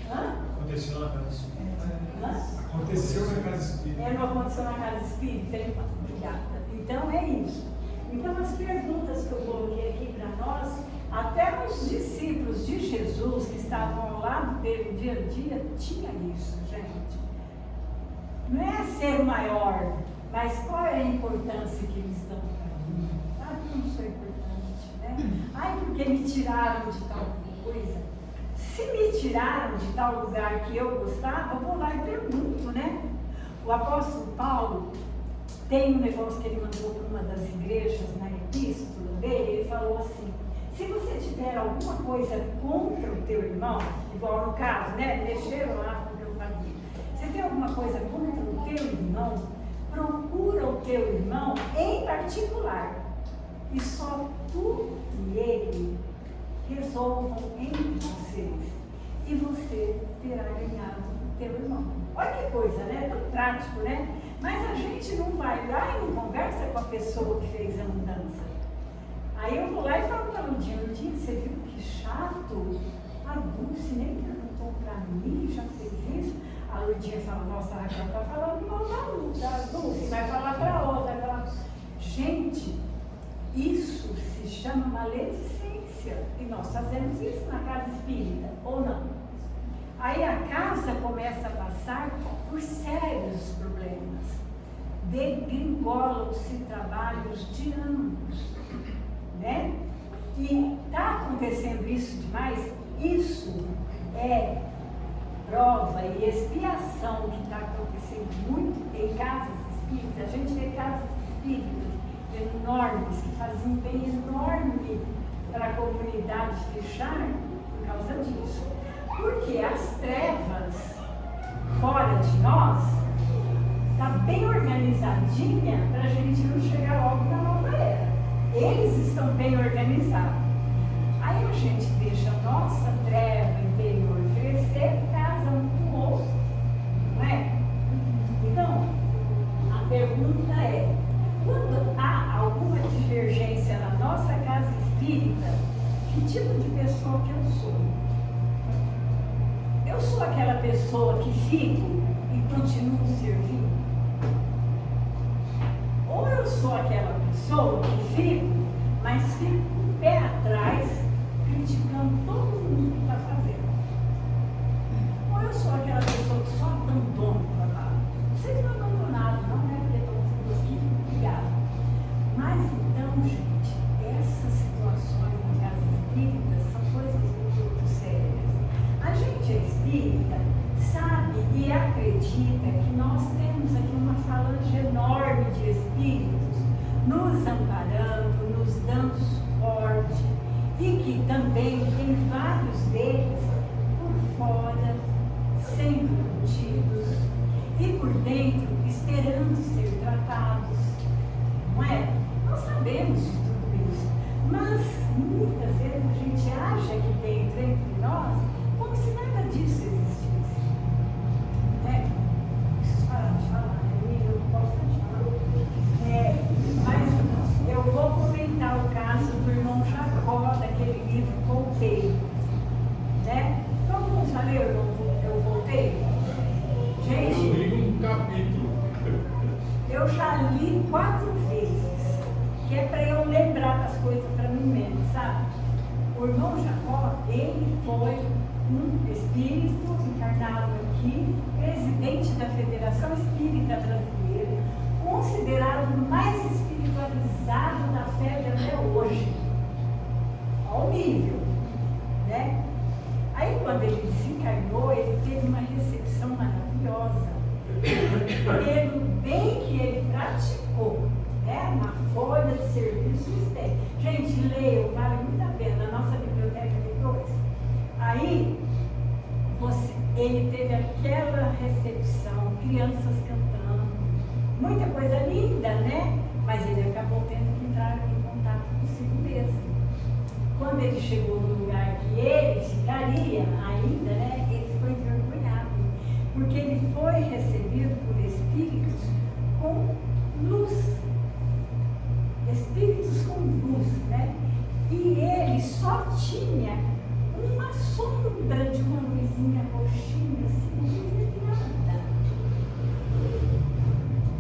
Hã? Aconteceu na casa espírita. Hã? Aconteceu na casa espírita. Não aconteceu na casa espírita, hein? Obrigada. Então é isso. Então as perguntas que eu coloquei aqui para nós, até os discípulos de Jesus que estavam ao lado dele dia a dia, tinha isso, gente. Não é ser o maior, mas qual é a importância que eles dão para mim? Ah, eu não sou importante, né? Ai, porque me tiraram de tal coisa. Se me tiraram de tal lugar que eu gostava, eu vou lá e pergunto, né? O apóstolo Paulo tem um negócio que ele mandou para uma das igrejas na epístola dele, ele falou assim: se você tiver alguma coisa contra o teu irmão, igual no caso, né? Mexeram lá com o que eu fazia. Se tem alguma coisa contra o teu irmão, procura o teu irmão em particular. E só tu e ele resolvam entre vocês. E você terá ganhado o teu irmão. Olha que coisa, né? Tão prático, né? Mas a gente não vai lá e não conversa com a pessoa que fez a mudança. Aí eu vou lá e falo para a Ludinha: Ludinha, você viu que chato? A Dulce nem perguntou para mim, já fez isso. A Ludinha fala: nossa, a Raquel está falando mal da Dulce, vai falar para outra. Vai falar... Gente, isso se chama maledicência. E nós fazemos isso na casa espírita, ou não? Aí a casa começa a passar por sérios problemas. Degringolam-se trabalhos de anos, né? E está acontecendo isso demais. Isso é prova e expiação que está acontecendo muito em casas espíritas. A gente vê casas espíritas enormes, que fazem um bem enorme para a comunidade fechar por causa disso. Porque as trevas fora de nós está bem organizadinha para a gente não chegar logo na nova era. Eles estão bem organizados. Aí a gente deixa a nossa treva interior crescer por causa um do outro, não é? Então, a pergunta é: quando há alguma divergência na nossa casa espírita, que tipo de pessoa que eu sou? Eu sou aquela pessoa que fico e continuo servindo? Ou eu sou aquela pessoa que fico, mas fico com o pé atrás, criticando todo mundo que está fazendo? Ou eu sou aquela pessoa que só abandona o trabalho? Vocês não abandonaram, não, né? Porque estão tudo aqui, obrigada. Mas então, gente, essas situações na casa espírita são coisas muito sérias. A gente é espírita, sabe e acredita que nós temos aqui uma falange enorme de espíritos nos amparando, nos dando suporte, e que também tem vários deles por fora, sendo contidos, e por dentro esperando ser tratados, não é? Nós sabemos de tudo isso, mas muitas vezes a gente acha aqui dentro, entre nós, como se nada disso existisse. Né? Preciso parar de falar, né? Eu posso continuar. Mas eu vou começar. sabe? O irmão Jacó, ele foi um espírito encarnado aqui, presidente da Federação Espírita Brasileira, considerado o mais espiritualizado da fé até hoje. Ao nível, né? Aí quando ele desencarnou, ele teve uma recepção maravilhosa pelo bem que ele praticou, né? Na folha de serviço externo. Gente, leiam, vale muito a pena, na nossa biblioteca de 2. Aí, ele teve aquela recepção, crianças cantando, muita coisa linda, né? Mas ele acabou tendo que entrar em contato consigo mesmo. Quando ele chegou no lugar que ele ficaria ainda, né? Ele ficou envergonhado, porque ele foi recebido por espíritos com luz. Espíritos com luz, né? E ele só tinha uma sombra de uma luzinha roxinha, assim, não tinha nada.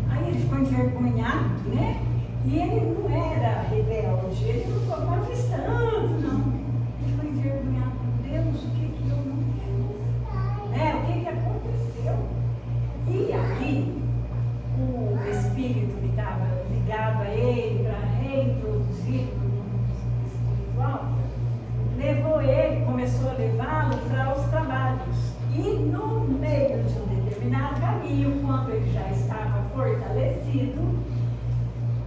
Aí ele ficou envergonhado, né? E ele não era rebelde, ele não ficou manifestando, não. Ele ficou envergonhado. Deus, o que eu não fiz? Né? O que aconteceu? E aí, o espírito que estava ligado a ele para reintroduzir no mundo espiritual, levou ele, começou a levá-lo para os trabalhos. E no meio de um determinado caminho, quando ele já estava fortalecido,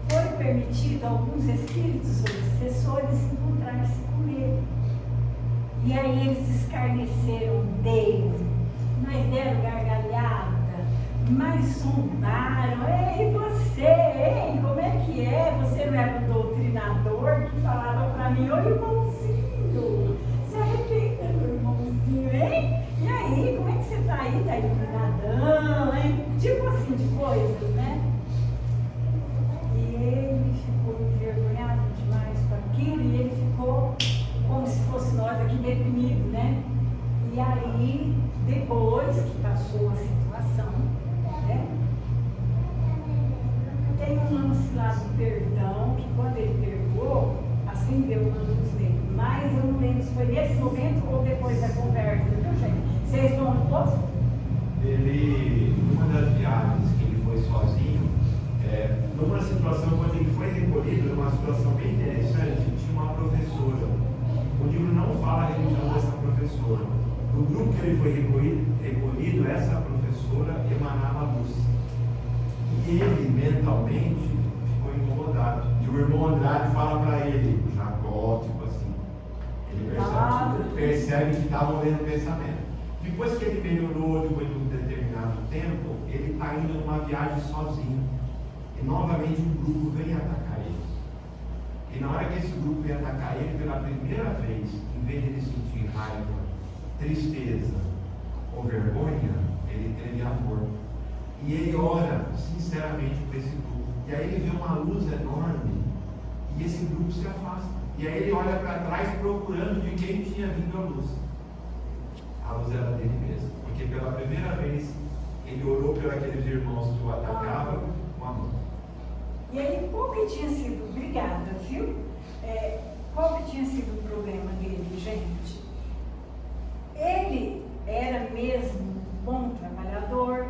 foi permitido a alguns espíritos obsessores encontrar-se com ele. E aí eles escarneceram dele, mas deram gargalhada, mas zombaram. Ei, você, hein? Como é que é? Você não era o doutrinador que falava para mim, ô irmãozinho, se arrependa, meu irmãozinho, hein? E aí, como é que você tá aí? Tá iluminadão, hein? Tipo assim de coisas, né? E ele ficou envergonhado demais com aquilo, e ele ficou como se fosse nós aqui deprimido, né? E aí, depois que passou a situação, né? Tem um lance lá do perdão, que quando ele perdoou, assim deu uma luz nele. Mas eu não lembro se foi nesse momento ou depois da conversa, viu, gente? Vocês vão todos? Ele, numa das viagens que ele foi sozinho, numa situação, quando ele foi recolhido, numa situação bem interessante, tinha uma professora. O livro não fala a religião dessa professora. No grupo que ele foi recolhido, essa professora emanava luz. E ele, mentalmente, ficou incomodado. E o irmão Andrade fala para ele, Jacó, tipo assim, ele percebe que estavam lendo o pensamento. Depois que ele melhorou, depois de um determinado tempo, ele está indo numa viagem sozinho. E novamente um grupo vem atacar ele. E na hora que esse grupo vem atacar ele, pela primeira vez, em vez de ele sentir raiva, tristeza ou vergonha, ele teve amor. E ele ora sinceramente por esse grupo. E aí ele vê uma luz enorme e esse grupo se afasta. E aí ele olha para trás procurando de quem tinha vindo a luz. A luz era dele mesmo. Porque pela primeira vez ele orou por aqueles irmãos que o atacavam com amor. E aí, qual que tinha sido, obrigada, viu? Qual que tinha sido o problema dele, gente? Ele era mesmo bom trabalhador,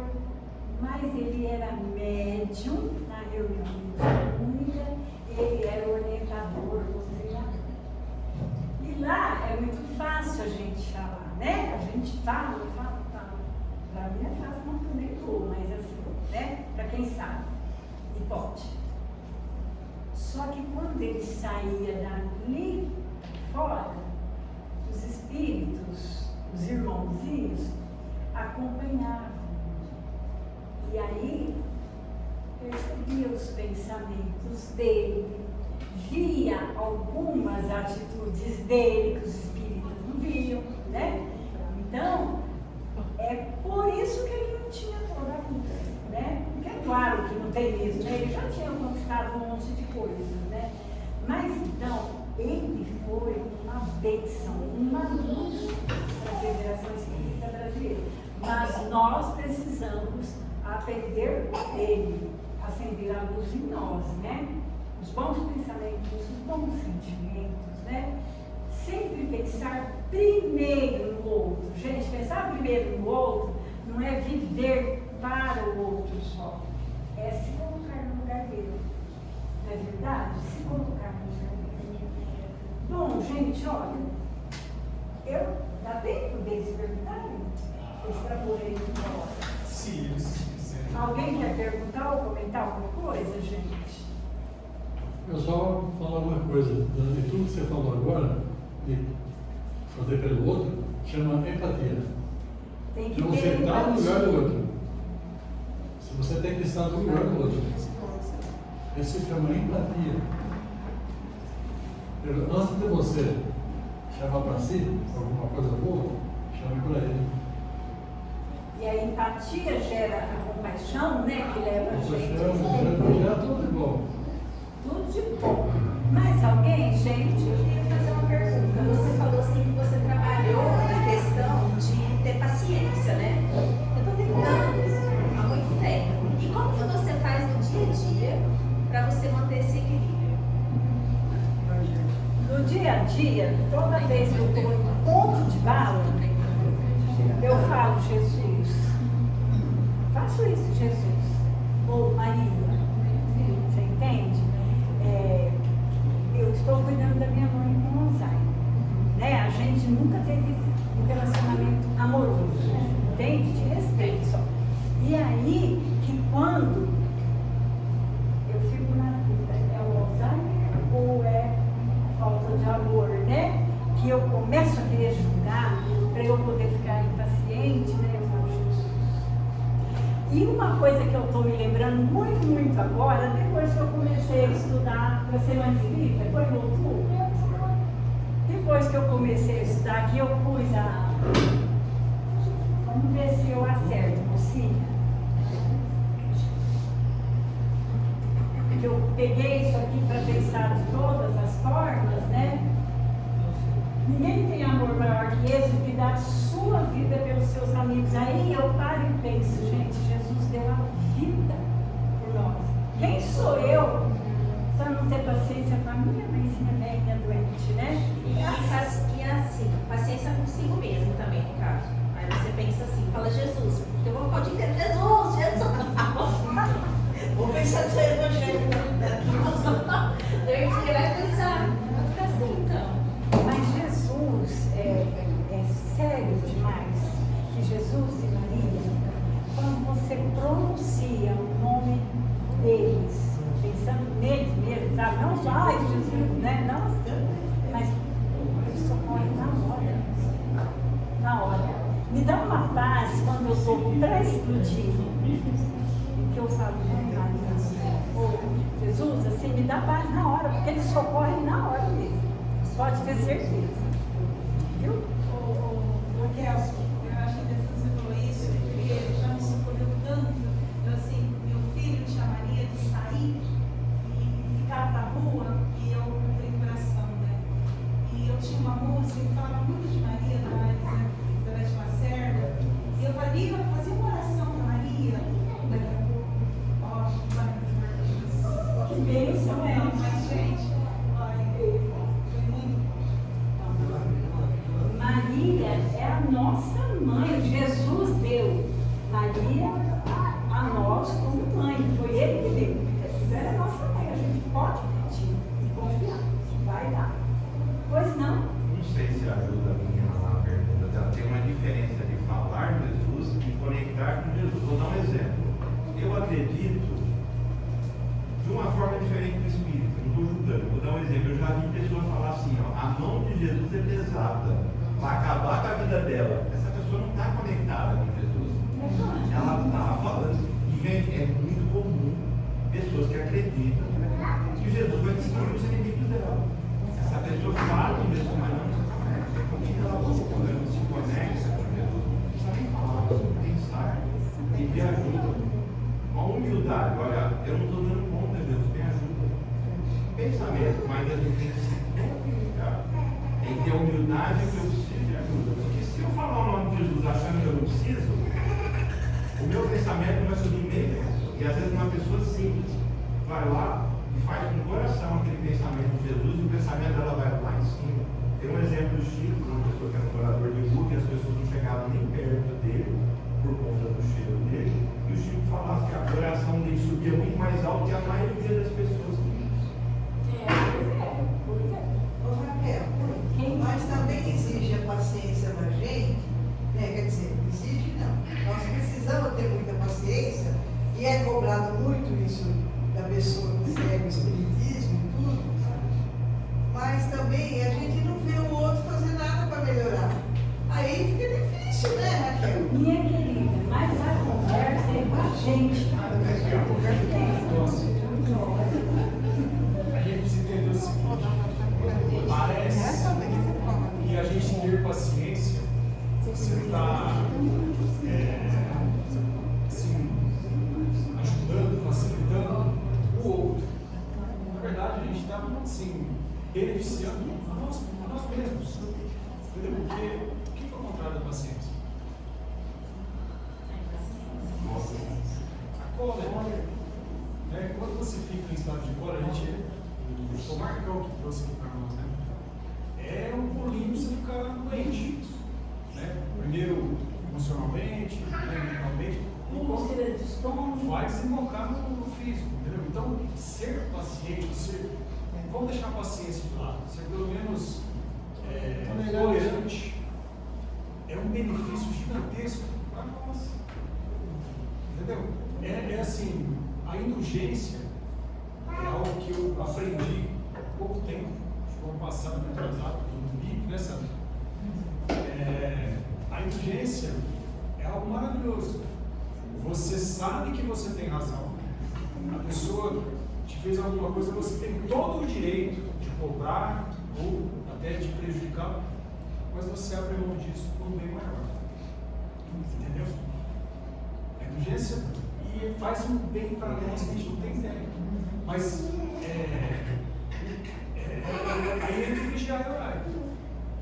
mas ele era médium na reunião única, ele era orientador, treinador. E lá é muito fácil a gente falar, né? A gente fala. Para mim é fácil, não também estou, mas assim, né? Para quem sabe, e pode. Só que quando ele saía dali fora, os espíritos, os irmãozinhos, acompanhavam. E aí, percebia os pensamentos dele, via algumas atitudes dele que os espíritos não viam, né? Então, é por isso que ele não tinha toda a vida, né? Porque é claro que não tem mesmo, né? Ele já tinha conquistado um monte de coisas, né? Mas então, ele foi uma bênção, uma luz para a Federação Espírita Brasileira. Mas nós precisamos aprender com ele, acender a luz em nós, né? Os bons pensamentos, os bons sentimentos, né? sempre pensar primeiro no outro. Gente, pensar primeiro no outro não é viver para o outro só. É se colocar no lugar dele. Não é verdade? Se colocar no lugar dele. Bom, gente, olha, dá tempo deles perguntarem? Eles trabalham uma hora. Se eles quiserem. Alguém quer perguntar ou comentar alguma coisa, gente? Eu só falar uma coisa, de tudo que você falou agora, de fazer pelo outro, chama empatia. Tem que Se você ter está no lugar do empatia. outro, se você tem que estar no lugar do outro, isso se chama empatia. Antes de você chamar para si alguma coisa boa, chame para ele. E a empatia gera a compaixão, né? Que leva a Você gente chama tudo de bom. tudo de bom. Mais alguém, gente? Eu queria fazer uma pergunta. Você falou assim que você trabalhou na questão de ter paciência, né? Eu estou tentando há muito tempo. E como que você faz no dia a dia para você manter esse equilíbrio? No dia a dia, toda vez que eu estou em ponto de bala, eu falo, Jesus, faço isso, Jesus. Ou Maria, você entende? Eu estou cuidando da minha mãe com Alzheimer. Né? A gente nunca teve um relacionamento amoroso, entende? De respeito só. E aí, que quando eu fico na vida, é o Alzheimer ou é falta de amor, né? Que eu começo a querer julgar para eu poder ficar impaciente, né? Eu falo, Jesus. E uma coisa que eu estou me lembrando muito, muito agora, depois que eu comecei a estudar para Semana Espírita, foi em outubro. Depois que eu comecei a estudar aqui, eu pus a... Vamos ver se eu acerto, mocinha. Eu peguei isso aqui para pensar de todas as formas, né? Ninguém tem amor maior que esse que dá a sua vida pelos seus amigos. Aí eu paro e penso, gente, Jesus deu a vida por nós. Quem sou eu para não ter paciência com a minha mãezinha velha doente, né? E assim, paciência consigo mesmo também, no caso. Aí você pensa assim, fala Jesus, eu vou ficar o dia inteiro, Jesus, Jesus. Vou pensar no seu evangelho. Daí você vai pensar, vai ficar assim então. Mas Jesus é sério demais que Jesus e Maria, quando você pronuncia o nome deles, pensando neles mesmo, sabe? Não só, ai, Jesus, né? Não, mas eles socorrem na hora. Na hora. Me dá uma paz quando eu estou para explodir. Que eu falo, Jesus, assim, me dá paz na hora, porque eles socorrem na hora mesmo. Pode ter certeza. Viu? Raquel, eu acho interessante você falou isso, porque já me socorreu tanto. Eu, assim, meu filho tinha mania de sair e ficar na rua e eu tenho coração, né? E eu tinha uma música que falava muito de Maria, da Elizabeth Lacerda, e eu fazia uma oração para Maria, daqui a pouco, ó, Que bênção, é. mas, gente, olha, foi muito. Maria é a nossa mãe. Jesus deu Maria a nós como mãe. Foi ele que deu. Ela é a nossa mãe. A gente pode pedir e confiar. Vai dar. Pois não? Não sei se ajuda muito a pergunta dela. Tem uma diferença de falar Jesus e conectar com Jesus. Vou dar um exemplo. Eu acredito de uma forma diferente do Espírito. Não estou julgando. Vou dar um exemplo. Eu já vi pessoas falar assim, ó, a mão de Jesus é pesada. Vai acabar com a vida dela. Essa pessoa não está conectada com Jesus. Ela está falando. E, gente, é muito comum pessoas que acreditam que Jesus vai destruir os inimigos dela. Essa pessoa fala com Jesus, mas não se conecta. Quando ela não se conecta com Jesus, não precisa nem falar, pensar, pedir ajuda. Uma humildade. Olha, eu não estou dando conta, Jesus, me ajuda. Pensamento, mas a gente tem que se comunicar. Tem que ter humildade que eu preciso de ajuda. Porque se eu falar o nome de Jesus achando que eu não preciso, o meu pensamento vai subir meio. E às vezes uma pessoa simples vai lá e faz com o coração aquele pensamento de Jesus e o pensamento dela vai lá em cima. Tem um exemplo também e a gente não vê o outro fazer nada para melhorar. Aí fica difícil, né, Raquel? Minha querida, mas a conversa é com a gente. A gente precisa entender o seguinte, parece que a gente ter paciência, você está assim, ajudando, facilitando o outro. Na verdade, a gente está assim, beneficiando a nós mesmos. Entendeu? Porque o que é o contrário da paciência? A cólera. Né? Quando você fica em estado de cólera, a gente. O Marcão que trouxe aqui para nós, né? É um pulinho você ficar doente. Né? Primeiro emocionalmente, mentalmente, e Úlcera de estômago. vai desembocar no físico, entendeu? Então, ser paciente, vamos deixar a paciência de lado, ser pelo menos tolerante, é um benefício gigantesco para nós. Entendeu? É assim, a indulgência é algo que eu aprendi há pouco tempo, no ano passado, no atrasado, no BIP, né, sabe? A indulgência é algo maravilhoso. Você sabe que você tem razão. A pessoa te fez alguma coisa, você tem todo o direito de cobrar ou até de prejudicar, mas você abre mão disso por um bem maior. Entendeu? A indulgência e faz um bem para nós que a gente não tem ideia. Mas aí entra o vigiar e orar.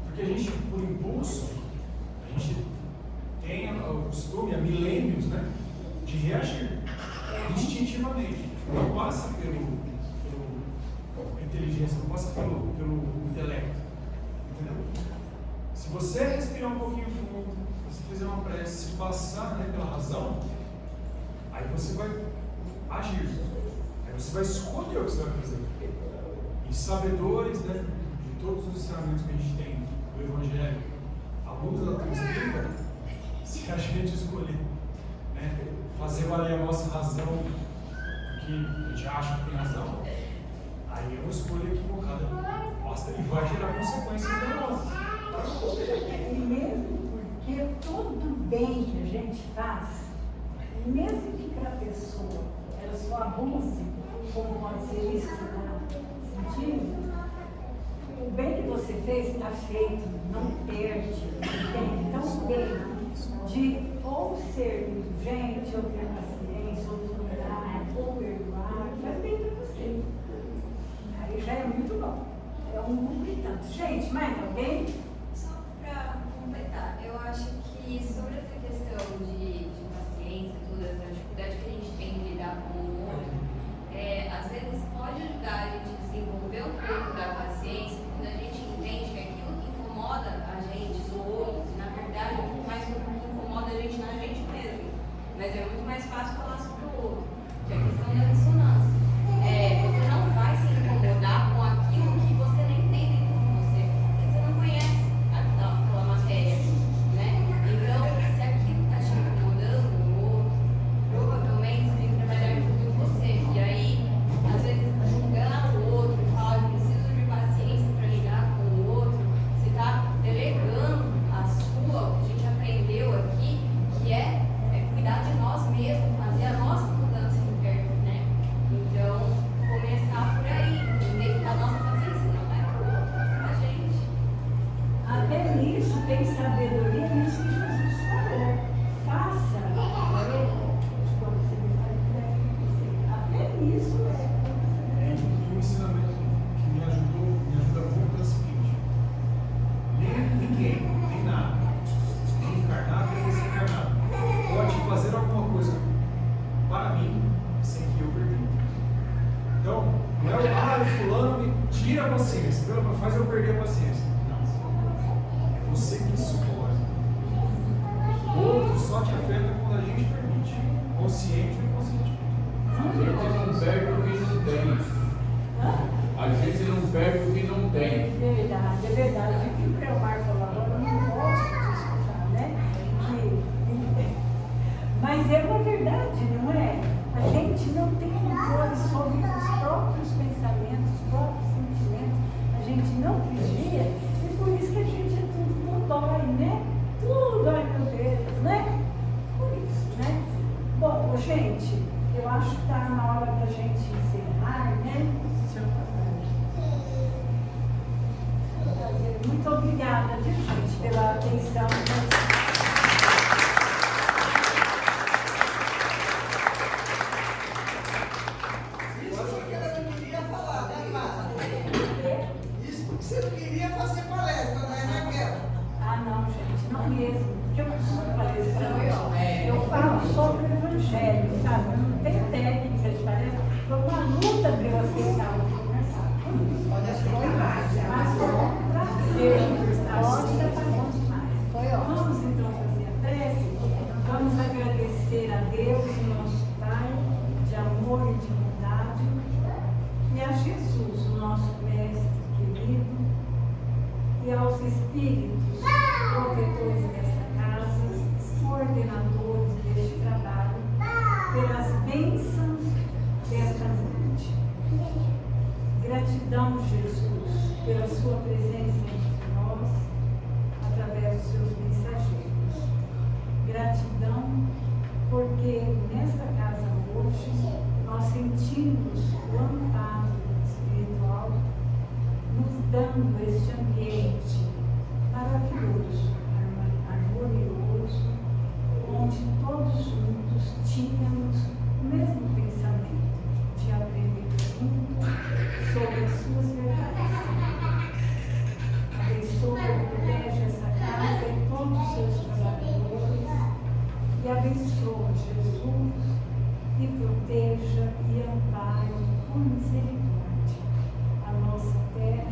Porque a gente, por impulso, a gente tem o costume, há milênios, né, de reagir instintivamente. Não passa pela inteligência, não passa pelo intelecto. Entendeu? Se você respirar um pouquinho fundo, se fizer uma prece, se passar, né, pela razão, aí você vai agir. Aí você vai escolher o que você vai fazer. E sabedores, né, de todos os ensinamentos que a gente tem do Evangelho, a luz da tua espírita, se a gente escolher, né, fazer valer a nossa razão, que a gente acha que tem razão, aí é uma escolha equivocada. Basta e vai gerar consequências danosas. E mesmo porque todo bem que a gente faz, mesmo que aquela pessoa ela só abuse, como pode ser isso que você está sentindo, o bem que você fez está feito, não perde, entende? Então o bem de ou ser indulgente, ou ter paciência, ou tolerar, ou perdoar, faz bem para você. Aí já é muito bom. É um cumprir tanto. Gente, mais alguém? Só para completar, eu acho que sobre essa questão de paciência, toda essa dificuldade que a gente tem de lidar com o outro, às vezes pode ajudar a gente a desenvolver um pouco da paciência quando a gente entende que aquilo que incomoda a gente no outro, na verdade, é muito mais sobre o que incomoda a gente na gente mesmo. Mas é muito mais fácil falar sobre o outro, que é a questão da ressonância. Você não vai se incomodar com aquilo que você nem tem dentro de você, porque você não conhece aquela matéria, né? Então, se aquilo está te incomodando no outro, provavelmente você tem que trabalhar junto com você. E aí, às vezes, julgar o outro e falar que preciso de paciência para lidar com o outro, você está delegando a sua, o que a gente aprendeu aqui, que é cuidar de nós mesmos, fazer a nossa mudança interna, né? Então, começar por aí, entender que a nossa paciência não é para o outro, é para a gente. Até nisso tem sabedoria nisso que Jesus falou. Faça quando você me faz até nisso E um ensinamento que me ajuda muito é o seguinte: ninguém, nem nada, nem encarnado, nem desencarnado, pode fazer alguma coisa para mim sem que eu permita. Então, não é o fulano me tira a paciência, faz eu perder a paciência. Não. É você que escolhe. O outro só te afeta quando a gente permite, consciente ou inconscientemente. A gente não perde o que não tem. A gente não perde o que não tem. É verdade. O que o Cleomar falou agora, eu não gosto de escutar, né? Mas é uma verdade, não é? A gente não tem controle sobre os próprios pensamentos, os próprios sentimentos. A gente gente não pedia, e por isso que a gente é tudo dói, né? Tudo, ai meu Deus, né? Por isso, né? Bom, gente, eu acho que está na hora da gente encerrar, né? Muito obrigada, viu, gente, pela atenção. Isso porque ela não queria falar, né, Mara? Isso porque você não queria fazer palestra, né, Raquel? Ah, não, gente, não mesmo. Porque eu não sou palestrante. Eu falo sobre o evangelho, sabe? Eu não tenho técnica de palestra. Foi uma luta para eu aceitar o que eu conversava. Pode aceitar mais. Mas foi um prazer. Ótimo, tá bom demais. Vamos então fazer a prece. Vamos agradecer a Deus, nosso Pai, de amor e de bondade, e a Jesus, o nosso mestre querido, e aos espíritos protetores desta casa, coordenadores deste trabalho, pelas bênçãos desta noite. Gratidão, Jesus, pela sua presença entre nós, através dos seus mensageiros. Gratidão, porque nesta casa hoje nós sentimos o amparo espiritual, nos dando este ambiente maravilhoso, harmonioso, onde todos juntos tínhamos o mesmo pensamento de aprender juntos sobre as suas verdades. Abençoa e protege essa casa e todos os seus trabalhadores, e abençoa Jesus e proteja e ampare com misericórdia a nossa terra